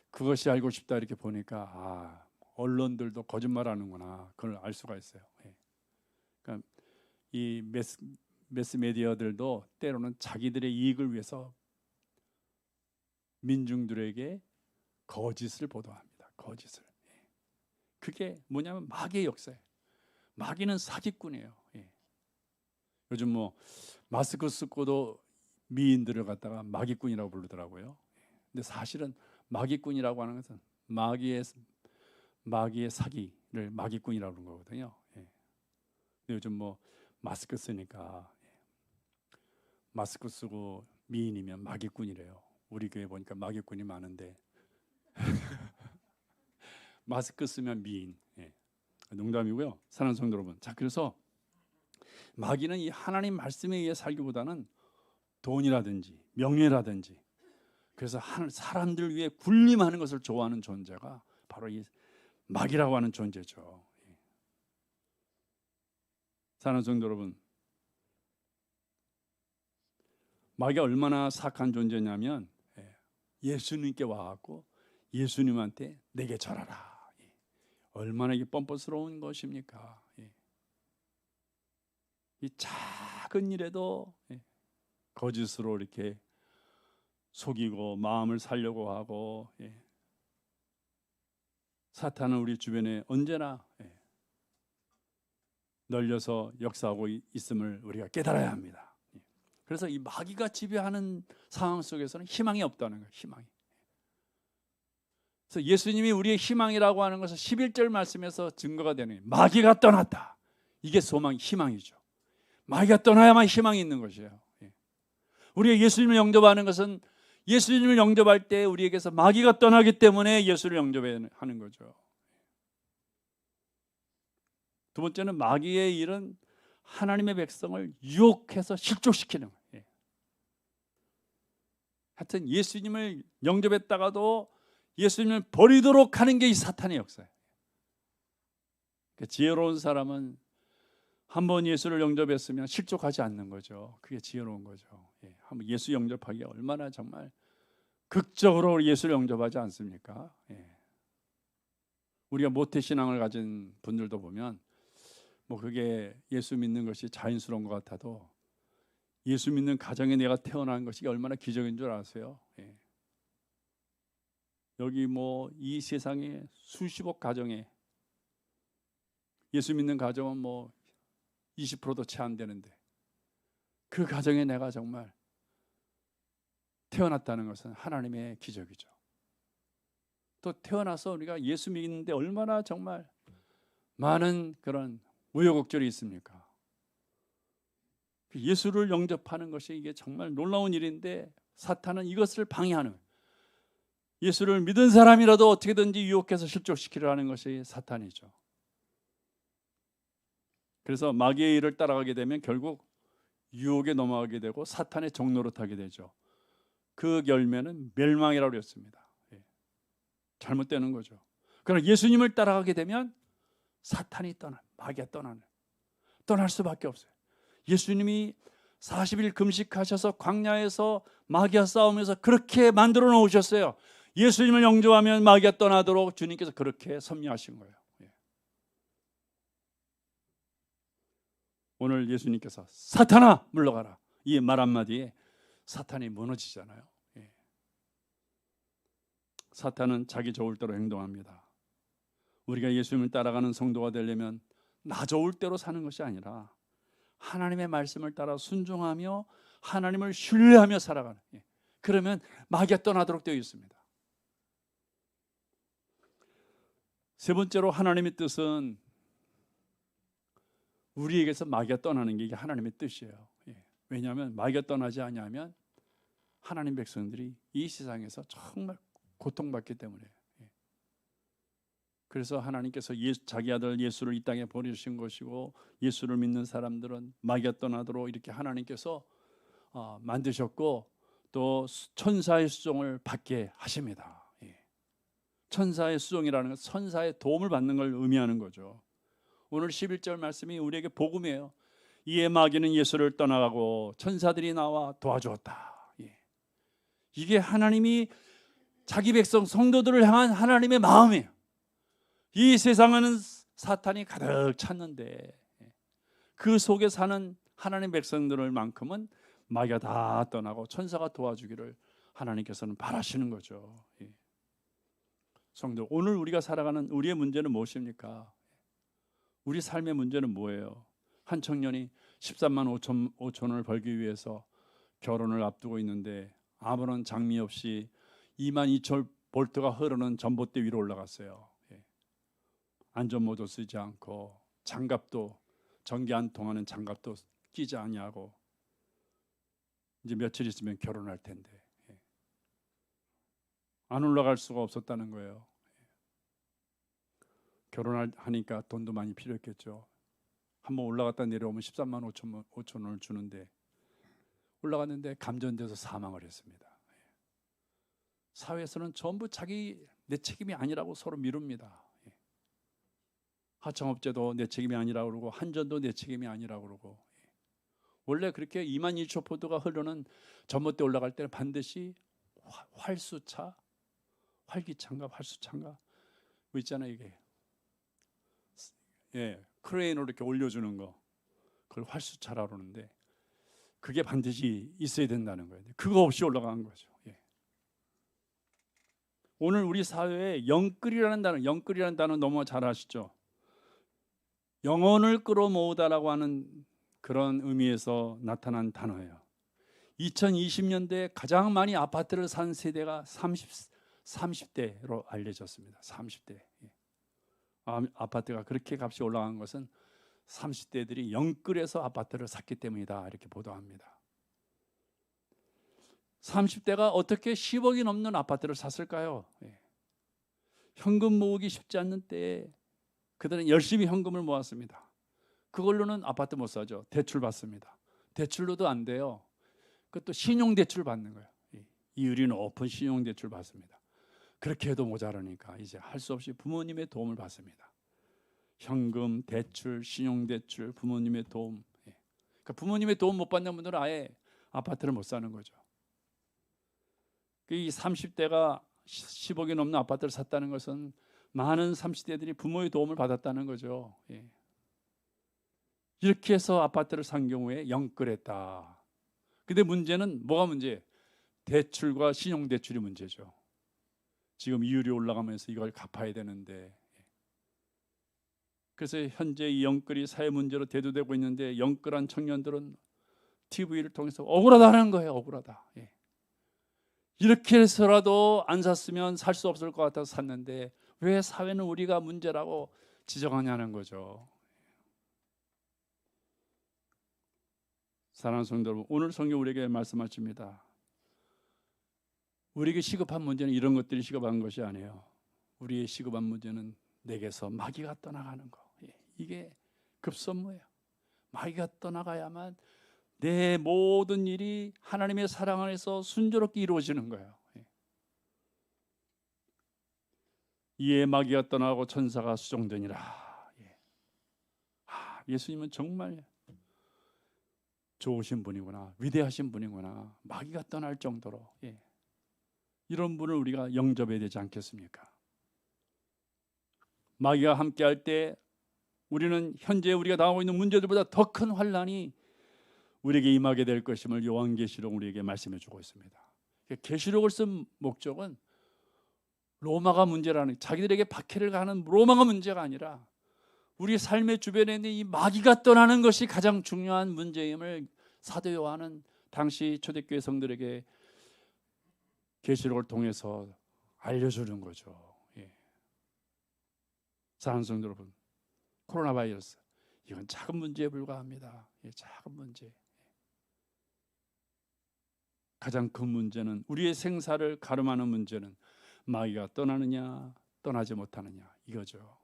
그것이 알고 싶다 이렇게 보니까 언론들도 거짓말하는구나, 그걸 알 수가 있어요. 그러니까 이 매스미디어들도 때로는 자기들의 이익을 위해서 민중들에게 거짓을 보도합니다. 거짓을. 그게 뭐냐면 마귀의 역사예요. 마귀는 사기꾼이에요. 요즘 뭐 마스크 쓰고도 미인들을 갖다가 마귀꾼이라고 부르더라고요. 근데 사실은 마귀꾼이라고 하는 것은 마귀의 사기를 마귀꾼이라고 그러는 거거든요. 근데 요즘 뭐 마스크 쓰니까 마스크 쓰고 미인이면 마귀꾼이래요. 우리 교회 보니까 마귀꾼이 많은데 마스크 쓰면 미인. 농담이고요. 사랑하는 성도 여러분, 자, 그래서 마귀는 이 하나님 말씀에 의해 살기보다는 돈이라든지 명예라든지, 그래서 사람들 위해 군림하는 것을 좋아하는 존재가 바로 이 마귀라고 하는 존재죠. 사랑하는 성도 여러분, 마귀가 얼마나 사악한 존재냐면 예수님께 와갖고 예수님한테 내게 절하라. 얼마나 이게 뻔뻔스러운 것입니까? 이 작은 일에도 거짓으로 이렇게 속이고 마음을 살려고 하고, 사탄은 우리 주변에 언제나 널려서 역사하고 있음을 우리가 깨달아야 합니다. 그래서 이 마귀가 지배하는 상황 속에서는 희망이 없다는 거예요. 희망이. 그래서 예수님이 우리의 희망이라고 하는 것은 11절 말씀에서 증거가 되는 거예요. 마귀가 떠났다. 이게 희망이죠. 마귀가 떠나야만 희망이 있는 것이에요. 우리가 예수님을 영접하는 것은 예수님을 영접할 때 우리에게서 마귀가 떠나기 때문에 예수를 영접해야 하는 거죠. 두 번째는 마귀의 일은 하나님의 백성을 유혹해서 실족시키는 거예요. 예. 하여튼 예수님을 영접했다가도 예수님을 버리도록 하는 게 이 사탄의 역사예요. 그러니까 지혜로운 사람은 한 번 예수를 영접했으면 실족하지 않는 거죠. 그게 지혜로운 거죠. 예. 한번 예수 영접하기가 얼마나 정말 극적으로 예수를 영접하지 않습니까? 예. 우리가 모태신앙을 가진 분들도 보면 뭐 그게 예수 믿는 것이 자연스러운 것 같아도 예수 믿는 가정에 내가 태어난 것이 얼마나 기적인 줄 아세요? 예. 여기 뭐 이 세상에 수십억 가정에 예수 믿는 가정은 뭐 20%도 채 안 되는데 그 가정에 내가 정말 태어났다는 것은 하나님의 기적이죠. 또 태어나서 우리가 예수 믿는데 얼마나 정말 많은 그런 우여곡절이 있습니까? 예수를 영접하는 것이 이게 정말 놀라운 일인데 사탄은 이것을 방해하는, 예수를 믿은 사람이라도 어떻게든지 유혹해서 실족시키려 하는 것이 사탄이죠. 그래서 마귀의 일을 따라가게 되면 결국 유혹에 넘어가게 되고 사탄의 종노릇하게 되죠. 그 열매는 멸망이라고 했습니다. 예. 잘못되는 거죠. 그러나 예수님을 따라가게 되면 사탄이 마귀가 떠날 수밖에 없어요. 예수님이 40일 금식하셔서 광야에서 마귀와 싸우면서 그렇게 만들어 놓으셨어요. 예수님을 영접하면 마귀가 떠나도록 주님께서 그렇게 섭리하신 거예요. 예. 오늘 예수님께서 사탄아 물러가라, 이 말 한마디에 사탄이 무너지잖아요. 예. 사탄은 자기 좋을 대로 행동합니다. 우리가 예수님을 따라가는 성도가 되려면 나 좋을 대로 사는 것이 아니라 하나님의 말씀을 따라 순종하며 하나님을 신뢰하며 살아가는, 예. 그러면 마귀가 떠나도록 되어 있습니다. 세 번째로 하나님의 뜻은 우리에게서 마귀가 떠나는 게 이게 하나님의 뜻이에요. 예. 왜냐하면 마귀가 떠나지 않으면 하나님 백성들이 이 세상에서 정말 고통받기 때문에. 예. 그래서 하나님께서 자기 아들 예수를 이 땅에 보내주신 것이고 예수를 믿는 사람들은 마귀가 떠나도록 이렇게 하나님께서 만드셨고 또 천사의 수종을 받게 하십니다. 예. 천사의 수종이라는 건 천사의 도움을 받는 걸 의미하는 거죠. 오늘 11절 말씀이 우리에게 복음이에요. 이에 마귀는 예수를 떠나가고 천사들이 나와 도와주었다. 예. 이게 하나님이 자기 백성 성도들을 향한 하나님의 마음이에요. 이 세상에는 사탄이 가득 찼는데 그 속에 사는 하나님 백성들만큼은 마귀가 다 떠나고 천사가 도와주기를 하나님께서는 바라시는 거죠. 예. 성도, 오늘 우리가 살아가는 우리의 문제는 무엇입니까? 우리 삶의 문제는 뭐예요? 한 청년이 13만 5천 원을 벌기 위해서 결혼을 앞두고 있는데 아무런 장미 없이 2만 2천 볼트가 흐르는 전봇대 위로 올라갔어요. 예. 안전모도 쓰지 않고 장갑도, 전기 안 통하는 장갑도 끼지 아니하고 이제 며칠 있으면 결혼할 텐데 예. 안 올라갈 수가 없었다는 거예요. 결혼하니까 돈도 많이 필요했겠죠. 한번 올라갔다 내려오면 13만 5천 원을 주는데 올라갔는데 감전돼서 사망을 했습니다. 사회에서는 전부 내 책임이 아니라고 서로 미룹니다. 하청업체도 내 책임이 아니라고 그러고 한전도 내 책임이 아니라고 그러고. 원래 그렇게 2만 2천 포드가 흐르는 전봇대 올라갈 때는 반드시 활수차, 활기차인가 활수차인가 뭐 있잖아요. 이게 예, 크레인으로 이렇게 올려주는 거, 그걸 활수차라고 그러는데 그게 반드시 있어야 된다는 거예요. 그거 없이 올라간 거죠. 예. 오늘 우리 사회에 영끌이라는 단어 너무 잘 아시죠? 영혼을 끌어모으다라고 하는 그런 의미에서 나타난 단어예요. 2020년대에 가장 많이 아파트를 산 세대가 30대로 알려졌습니다. 30대. 예. 아파트가 그렇게 값이 올라간 것은 30대들이 영끌에서 아파트를 샀기 때문이다, 이렇게 보도합니다. 30대가 어떻게 10억이 넘는 아파트를 샀을까요? 예. 현금 모으기 쉽지 않는 때에 그들은 열심히 현금을 모았습니다. 그걸로는 아파트 못 사죠. 대출 받습니다. 대출로도 안 돼요. 그것도 신용대출 받는 거예요. 이율이 높은 신용대출 받습니다. 그렇게 해도 모자라니까 이제 할 수 없이 부모님의 도움을 받습니다. 현금, 대출, 신용대출, 부모님의 도움. 그러니까 부모님의 도움 못 받는 분들은 아예 아파트를 못 사는 거죠. 이 30대가 10억이 넘는 아파트를 샀다는 것은 많은 30대들이 부모의 도움을 받았다는 거죠. 이렇게 해서 아파트를 산 경우에 영끌했다. 근데 문제는 뭐가 문제예요? 대출과 신용대출이 문제죠. 지금 이율이 올라가면서 이걸 갚아야 되는데, 그래서 현재 이 영끌이 사회 문제로 대두되고 있는데, 영끌한 청년들은 TV를 통해서 억울하다는 거예요. 억울하다. 이렇게 해서라도 안 샀으면 살 수 없을 것 같아서 샀는데 왜 사회는 우리가 문제라고 지적하냐는 거죠. 사랑하는 성도 여러분, 오늘 성경 우리에게 말씀하십니다. 우리에게 시급한 문제는 이런 것들이 시급한 것이 아니에요. 우리의 시급한 문제는 내게서 마귀가 떠나가는 거. 이게 급선무예요. 마귀가 떠나가야만 내 모든 일이 하나님의 사랑 안에서 순조롭게 이루어지는 거예요. 이에 마귀가 떠나고 천사가 수종되니라. 예수님은 정말 좋으신 분이구나, 위대하신 분이구나. 마귀가 떠날 정도로 이런 분을 우리가 영접해야 되지 않겠습니까? 마귀가 함께할 때 우리는 현재 우리가 당하고 있는 문제들보다 더 큰 환난이 우리에게 임하게 될 것임을 요한계시록 우리에게 말씀해 주고 있습니다. 계시록을 쓴 목적은 로마가 문제라는, 자기들에게 박해를 가는 로마가 문제가 아니라 우리 삶의 주변에 있는 이 마귀가 떠나는 것이 가장 중요한 문제임을 사도 요한은 당시 초대교회 성들에게 계시록을 통해서 알려주는 거죠. 사랑하는 성도 여러분, 코로나 바이러스 이건 작은 문제에 불과합니다. 작은 문제. 가장 큰 문제는, 우리의 생사를 가름하는 문제는 마귀가 떠나느냐 떠나지 못하느냐 이거죠.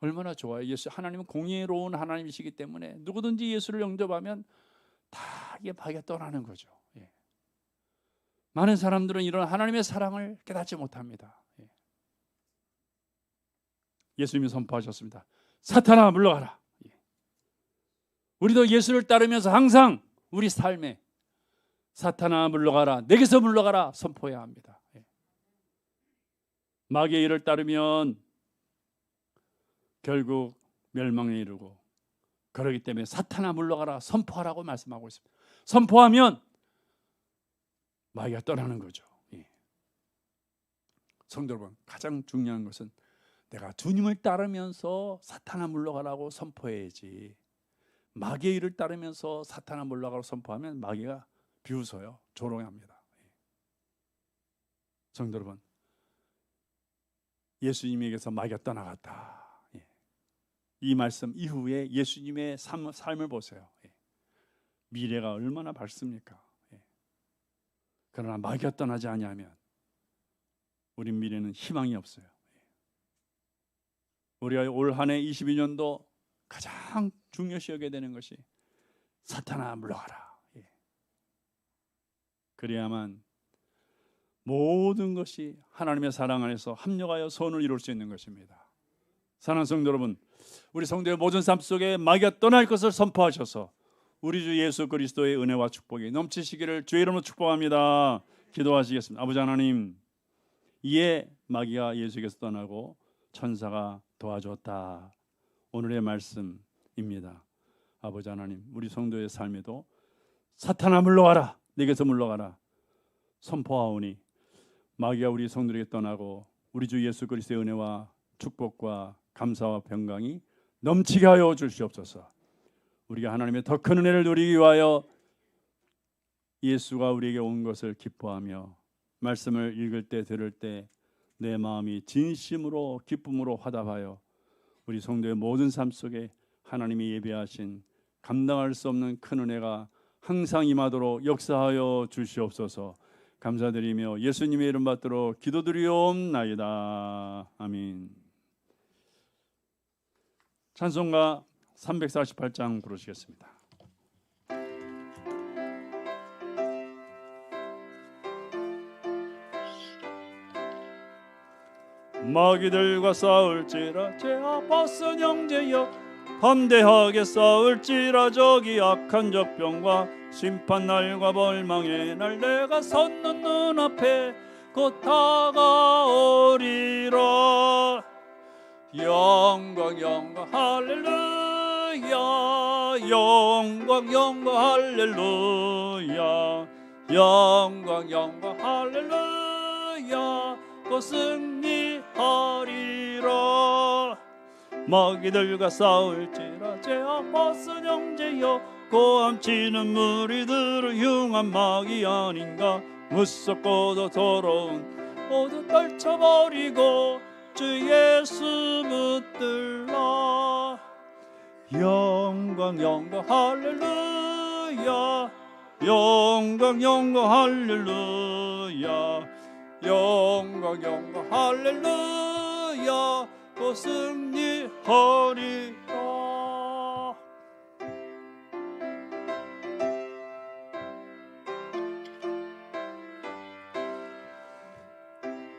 얼마나 좋아요. 예수, 하나님은 공의로운 하나님이시기 때문에 누구든지 예수를 영접하면 다 이게 마귀가 떠나는 거죠. 많은 사람들은 이런 하나님의 사랑을 깨닫지 못합니다. 예수님이 선포하셨습니다. 사탄아 물러가라. 우리도 예수를 따르면서 항상 우리 삶에 사탄아 물러가라, 내게서 물러가라 선포해야 합니다. 마귀의 일을 따르면 결국 멸망에 이르고, 그러기 때문에 사탄아 물러가라 선포하라고 말씀하고 있습니다. 선포하면 마귀가 떠나는 거죠. 성도 여러분, 가장 중요한 것은 내가 주님을 따르면서 사탄아 물러가라고 선포해야지, 마귀의 일을 따르면서 사탄아 물러가라고 선포하면 마귀가 비웃어요. 조롱합니다. 성도 여러분, 예수님에게서 마귀가 떠나갔다. 이 말씀 이후에 예수님의 삶을 보세요. 미래가 얼마나 밝습니까? 그러나 마귀가 떠나지 아니하면 우리 미래는 희망이 없어요. 우리가 올 한 해 22년도 가장 중요시 여겨야 되는 것이 사탄아 물러가라. 그래야만 모든 것이 하나님의 사랑 안에서 합력하여 선을 이룰 수 있는 것입니다. 사랑하는 성도 여러분, 우리 성도의 모든 삶 속에 마귀가 떠날 것을 선포하셔서 우리 주 예수 그리스도의 은혜와 축복이 넘치시기를 주의 이름으로 축복합니다. 기도하시겠습니다. 아버지 하나님, 이에 마귀가 예수께서 떠나고 천사가 도와줬다. 오늘의 말씀입니다. 아버지 하나님, 우리 성도의 삶에도 사탄아 물러가라, 내게서 물러가라 선포하오니 마귀가 우리 성도에게 떠나고 우리 주 예수 그리스도의 은혜와 축복과 감사와 평강이 넘치게 하여 주시옵소서. 우리가 하나님의 더 큰 은혜를 누리기 위하여 예수가 우리에게 온 것을 기뻐하며 말씀을 읽을 때 들을 때 내 마음이 진심으로 기쁨으로 화답하여 우리 성도의 모든 삶 속에 하나님이 예비하신 감당할 수 없는 큰 은혜가 항상 임하도록 역사하여 주시옵소서. 감사드리며 예수님의 이름 받들어 기도드리옵나이다. 아멘. 찬송가 348장 부르시겠습니다. 마귀들과 싸울지라 제 아팠은 형제여, 담대하게 싸울지라 저기 악한 적병과 심판날과 벌망의 날 내가 섰는 눈앞에 곧 다가오리라. 영광 영광 할렐루야, 영광 영광 할렐루야, 영광 영광 할렐루야, 곧 승리하리라. 마귀들과 싸울지라 제 아팠은 형제여, 고함치는 무리들은 흉한 마귀 아닌가. 무섭고도 더러운 모두 떨쳐버리고 주 예수 붙들라. 영광 영광 할렐루야, 영광 영광 할렐루야, 영광 영광 할렐루야, 곧 승리하리라.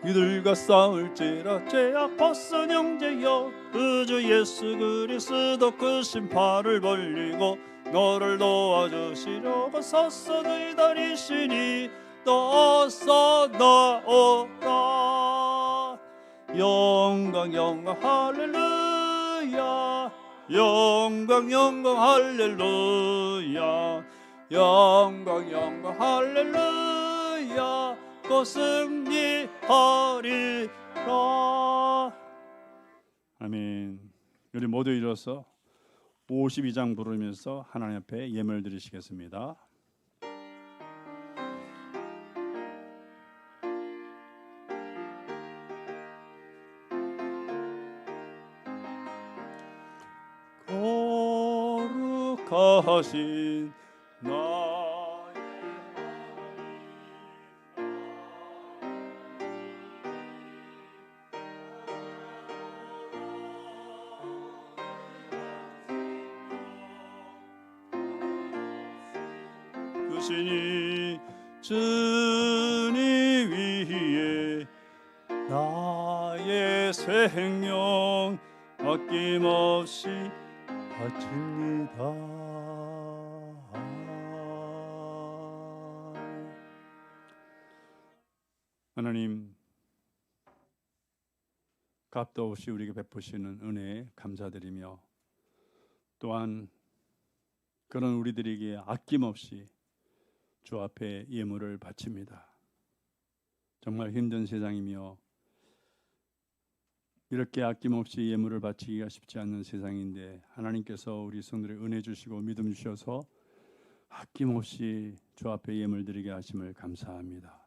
이들과 싸울지라 제 아팠은 형제여, 그 주 예수 그리스도 크신 팔을 벌리고 너를 도와주시려고 섰어 기다리시니 너 어서 나오라. 영광 영광 할렐루야, 영광 영광 할렐루야, 영광 영광 할렐루야, 곧 승리하리라. 아멘. 우리 모두 일어서 52장 부르면서 하나님 앞에 예물 드리시겠습니다. 거룩하신 나의 주시니 주님 위에 나의 생명 아낌없이 바칩니다. 하나님, 값도 없이 우리에게 베푸시는 은혜에 감사드리며, 또한 그런 우리들에게 아낌없이 주 앞에 예물을 바칩니다. 정말 힘든 세상이며 이렇게 아낌없이 예물을 바치기가 쉽지 않는 세상인데, 하나님께서 우리 성도들의 은혜 주시고 믿음 주셔서 아낌없이 주 앞에 예물 드리게 하심을 감사합니다.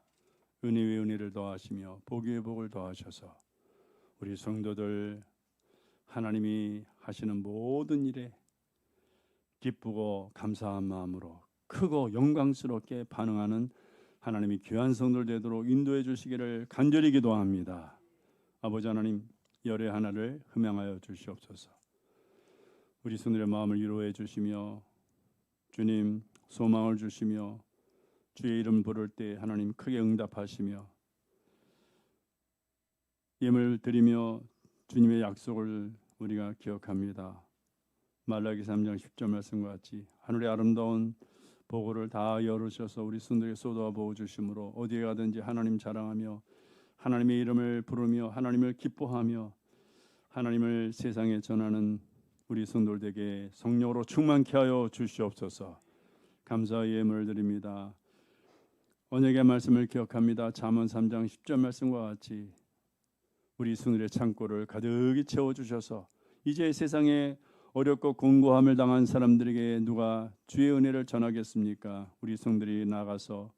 은혜 위에 은혜를 더하시며 복 위에 복을 더하셔서 우리 성도들 하나님이 하시는 모든 일에 기쁘고 감사한 마음으로 크고 영광스럽게 반응하는 하나님이 귀한 성도들 되도록 인도해 주시기를 간절히 기도합니다. 아버지 하나님, 열의 하나를 흠양하여 주시옵소서. 우리 성도들의 마음을 위로해 주시며 주님 소망을 주시며 주의 이름 부를 때 하나님 크게 응답하시며 예물 드리며 주님의 약속을 우리가 기억합니다. 말라기 3장 10절 말씀과 같이 하늘의 아름다운 보고를 다 열으셔서 우리 성도에게 쏟아 부어 주심으로 어디에 가든지 하나님 자랑하며 하나님의 이름을 부르며 하나님을 기뻐하며 하나님을 세상에 전하는 우리 성도들에게 성령으로 충만케 하여 주시옵소서. 감사의 예물을 드립니다. 언약의 말씀을 기억합니다. 잠언 3장 10절 말씀과 같이 우리 성도의 창고를 가득히 채워주셔서 이제 세상에 어렵고 공고함을 당한 사람들에게 누가 주의 은혜를 전하겠습니까? 우리 성도들이 나가서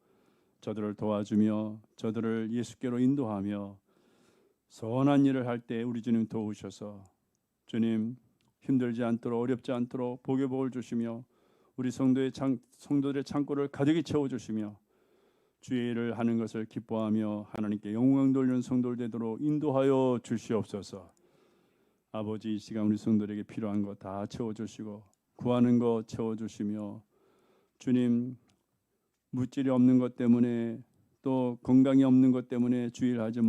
저들을 도와주며 저들을 예수께로 인도하며 선한 일을 할 때 우리 주님 도우셔서 주님 힘들지 않도록 어렵지 않도록 복의 복을 주시며 우리 성도들의 창고를 가득히 채워주시며 주의 일을 하는 것을 기뻐하며 하나님께 영광 돌리는 성도들 되도록 인도하여 주시옵소서. 아버지, 이 시간 우리 성도들에게 필요한 거 다 채워주시고 구하는 거 채워주시며, 주님, 물질이 없는 것 때문에 또 건강이 없는 것 때문에 주일하지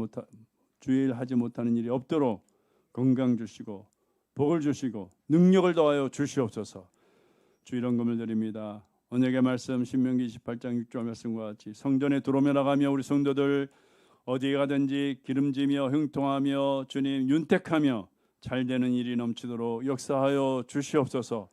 못하는 일이 없도록 건강 주시고 복을 주시고 능력을 더하여 주시옵소서. 주 이런 금을 드립니다. 언약의 말씀 신명기 28장 6절 말씀과 같이 성전에 들어오며 나가며 우리 성도들 어디에 가든지 기름지며 형통하며 주님 윤택하며 잘되는 일이 넘치도록 역사하여 주시옵소서.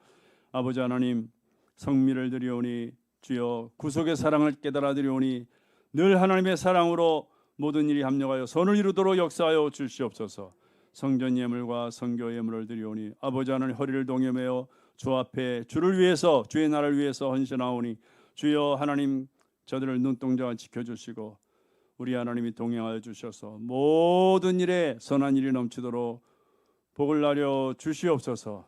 아버지 하나님, 성미를 드리오니 주여 구속의 사랑을 깨달아 드리오니 늘 하나님의 사랑으로 모든 일이 합력하여 선을 이루도록 역사하여 주시옵소서. 성전 예물과 선교 예물을 드리오니 아버지 하나님, 허리를 동여매어 주 앞에 주를 위해서 주의 나라를 위해서 헌신하오니 주여 하나님, 저들을 눈동자와 지켜주시고 우리 하나님이 동행하여 주셔서 모든 일에 선한 일이 넘치도록 복을 나려 주시옵소서.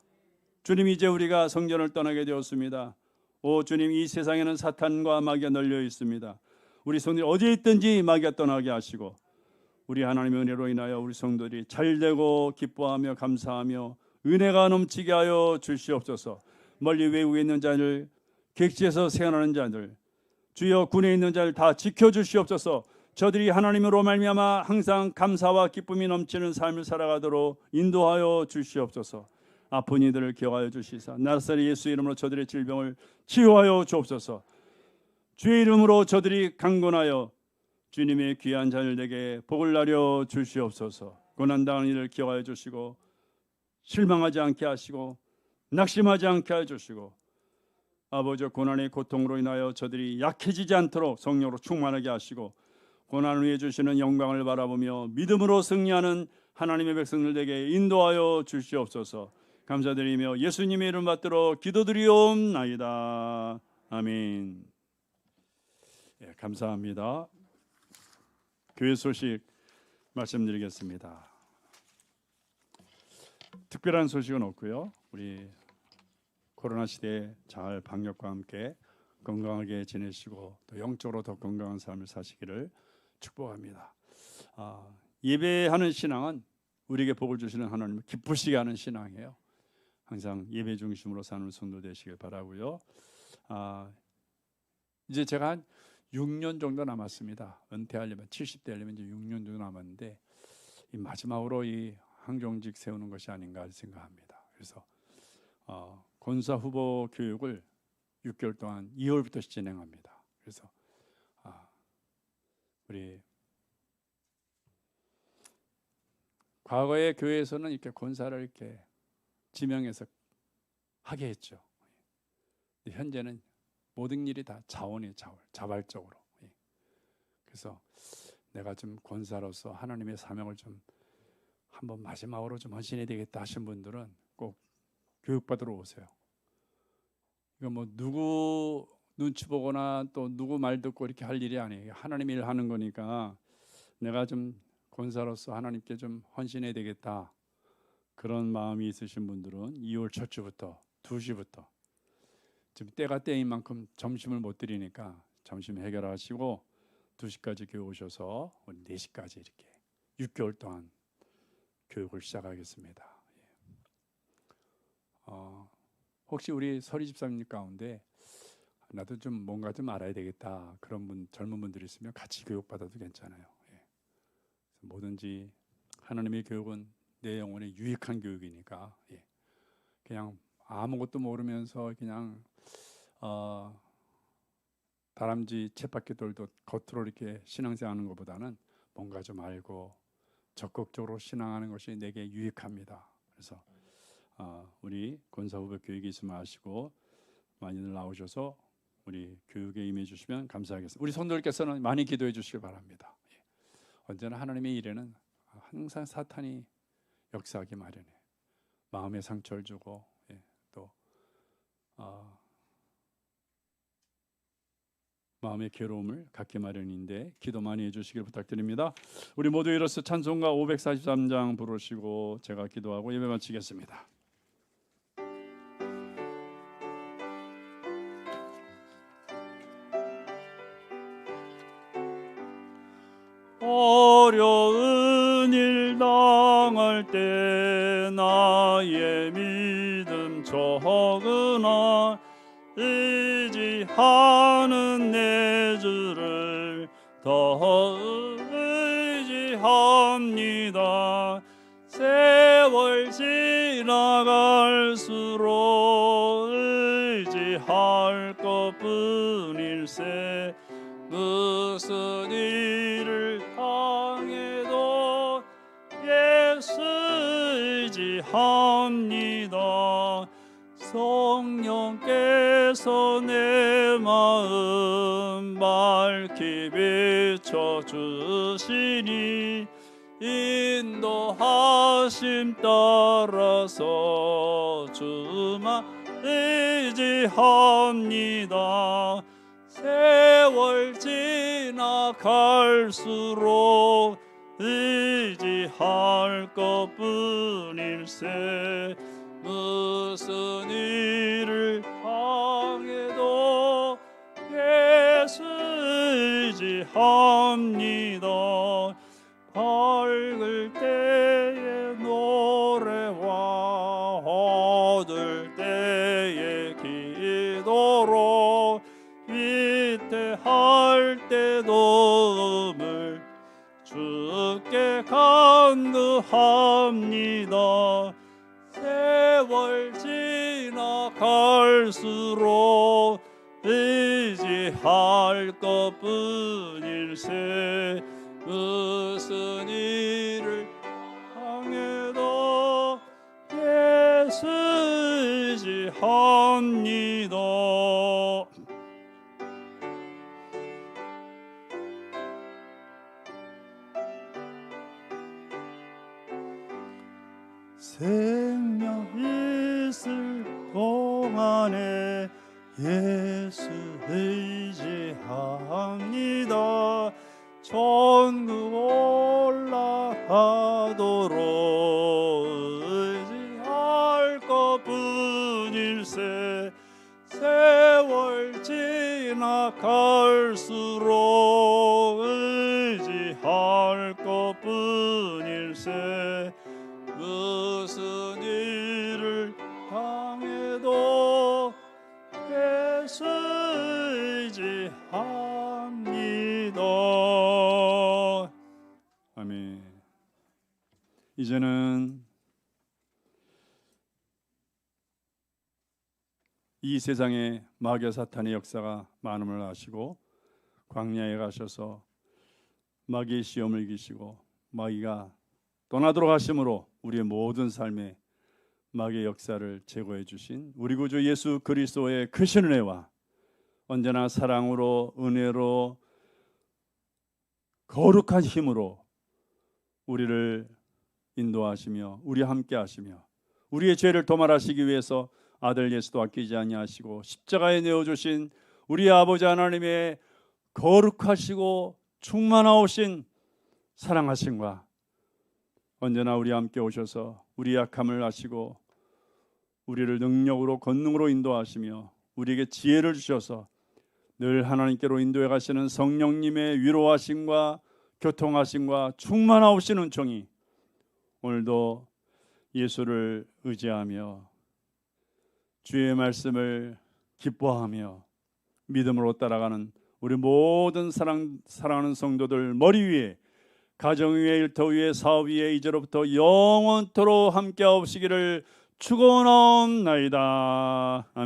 주님, 이제 우리가 성전을 떠나게 되었습니다. 오 주님, 이 세상에는 사탄과 마귀가 널려 있습니다. 우리 성도들이 어디에 있든지 마귀가 떠나게 하시고 우리 하나님의 은혜로 인하여 우리 성도들이 잘되고 기뻐하며 감사하며 은혜가 넘치게 하여 주시옵소서. 멀리 외국에 있는 자들, 객지에서 생활하는 자들, 주여 군에 있는 자들 다 지켜주시옵소서. 저들이 하나님으로 말미암아 항상 감사와 기쁨이 넘치는 삶을 살아가도록 인도하여 주시옵소서. 아픈 이들을 기억하여 주시사 나사렛 예수 이름으로 저들의 질병을 치유하여 주옵소서. 주의 이름으로 저들이 강건하여 주님의 귀한 자들에게 복을 나려 주시옵소서. 고난당한 이를 기억하여 주시고 실망하지 않게 하시고 낙심하지 않게 해주시고 아버지, 고난의 고통으로 인하여 저들이 약해지지 않도록 성령으로 충만하게 하시고 고난을 위해 주시는 영광을 바라보며 믿음으로 승리하는 하나님의 백성들에게 인도하여 주시옵소서. 감사드리며 예수님의 이름 받들어 기도드리옵나이다. 아멘. 예, 감사합니다. 교회 소식 말씀드리겠습니다. 특별한 소식은 없고요. 우리 코로나 시대에 잘 방역과 함께 건강하게 지내시고 또 영적으로 더 건강한 삶을 사시기를 축복합니다. 예배하는 신앙은 우리에게 복을 주시는 하나님을 기쁘시게 하는 신앙이에요. 항상 예배 중심으로 사는 성도 되시길 바라고요. 이제 제가 한 6년 정도 남았습니다. 은퇴하려면 70대 하려면 이제 6년 정도 남았는데 이 마지막으로 이 항정직 세우는 것이 아닌가 생각합니다. 그래서 권사 후보 교육을 6개월 동안 2월부터 진행합니다. 그래서 우리 과거의 교회에서는 이렇게 권사를 이렇게 지명해서 하게 했죠. 현재는 모든 일이 다 자발적으로. 그래서 내가 좀 권사로서 하나님의 사명을 좀 한번 마지막으로 좀 헌신해야 되겠다 하신 분들은 꼭 교육받으러 오세요. 이거 뭐 누구 눈치 보거나 또 누구 말 듣고 이렇게 할 일이 아니에요. 하나님 일 하는 거니까 내가 좀 권사로서 하나님께 좀 헌신해야 되겠다, 그런 마음이 있으신 분들은 2월 첫 주부터 2시부터 지금 때가 때인 만큼 점심을 못 드리니까 점심 해결하시고 2시까지 교회 오셔서 4시까지 이렇게 6개월 동안 교육을 시작하겠습니다. 혹시 우리 서리 집사님 가운데 나도 좀 뭔가 좀 알아야 되겠다 그런 분, 젊은 분들이 있으면 같이 교육받아도 괜찮아요. 뭐든지 하나님의 교육은 내 영혼에 유익한 교육이니까 그냥 아무것도 모르면서 그냥 다람쥐 쳇바퀴 돌도 겉으로 이렇게 신앙생활하는 것보다는 뭔가 좀 알고 적극적으로 신앙하는 것이 내게 유익합니다. 그래서 우리 권사 후보 교육이 있으면 아시고 많이들 나오셔서 우리 교육에 임해 주시면 감사하겠습니다. 우리 성도들께서는 많이 기도해 주시길 바랍니다. 언제나 하나님의 일에는 항상 사탄이 역사하기 마련해. 마음의 상처를 주고 또 마음의 괴로움을 갖기 마련인데 기도 많이 해주시길 부탁드립니다. 우리 모두 일어서 찬송가 543장 부르시고 제가 기도하고 예배 마치겠습니다. 어려운 일 당할 때 나 나의 믿음 적으나 의지하는 내 주를 더 의지합니다. 세월 지나갈수록 의지할 것뿐일세. 무슨 일을 당해도 예수 의지합니다. 성령께서 내 마음 밝히 비춰주시니 인도하심 따라서 주만 의지합니다. 세월 지나갈수록 의지할 것뿐일세. 무슨 일을 당해도 예수 의지합니다. 밝을 때의 노래와 어두울 때의 기도로 위태할 때 도움을 주께 간구합니다. 세월 지나갈수록 의지할 것뿐일세. 무슨 일을 당해도 예수 의지합니다. 생명 있을 동안에 예수 의지합니다. 천국 올라가도록 의지할 것뿐일세. 세월 지나갈수록 의지할 것뿐일세. 무슨 일을 당해도 예수 의지합니다. 아멘. 이제는 이 세상에 마귀 사탄의 역사가 많음을 아시고 광야에 가셔서 마귀의 시험을 이기시고 마귀가 떠나도록 하심으로 우리의 모든 삶에 마귀의 역사를 제거해 주신 우리 구주 예수 그리스도의 크신 은혜와 언제나 사랑으로 은혜로 거룩한 힘으로 우리를 인도하시며 우리와 함께 하시며 우리의 죄를 도말하시기 위해서 아들 예수도 아끼지 아니하시고 십자가에 내어주신 우리 아버지 하나님의 거룩하시고 충만하오신 사랑하심과 언제나 우리와 함께 오셔서 우리 약함을 아시고 우리를 능력으로 권능으로 인도하시며 우리에게 지혜를 주셔서 늘 하나님께로 인도해 가시는 성령님의 위로하심과 교통하심과 충만하오신 은총이 오늘도 예수를 의지하며 주의 말씀을 기뻐하며 믿음으로 따라가는 우리 모든 사랑하는 성도들 머리 위에 가정 위에 일터 위에 사업 위에 이제로부터 영원토록 함께 하시기를 축원하옵나이다. 아멘.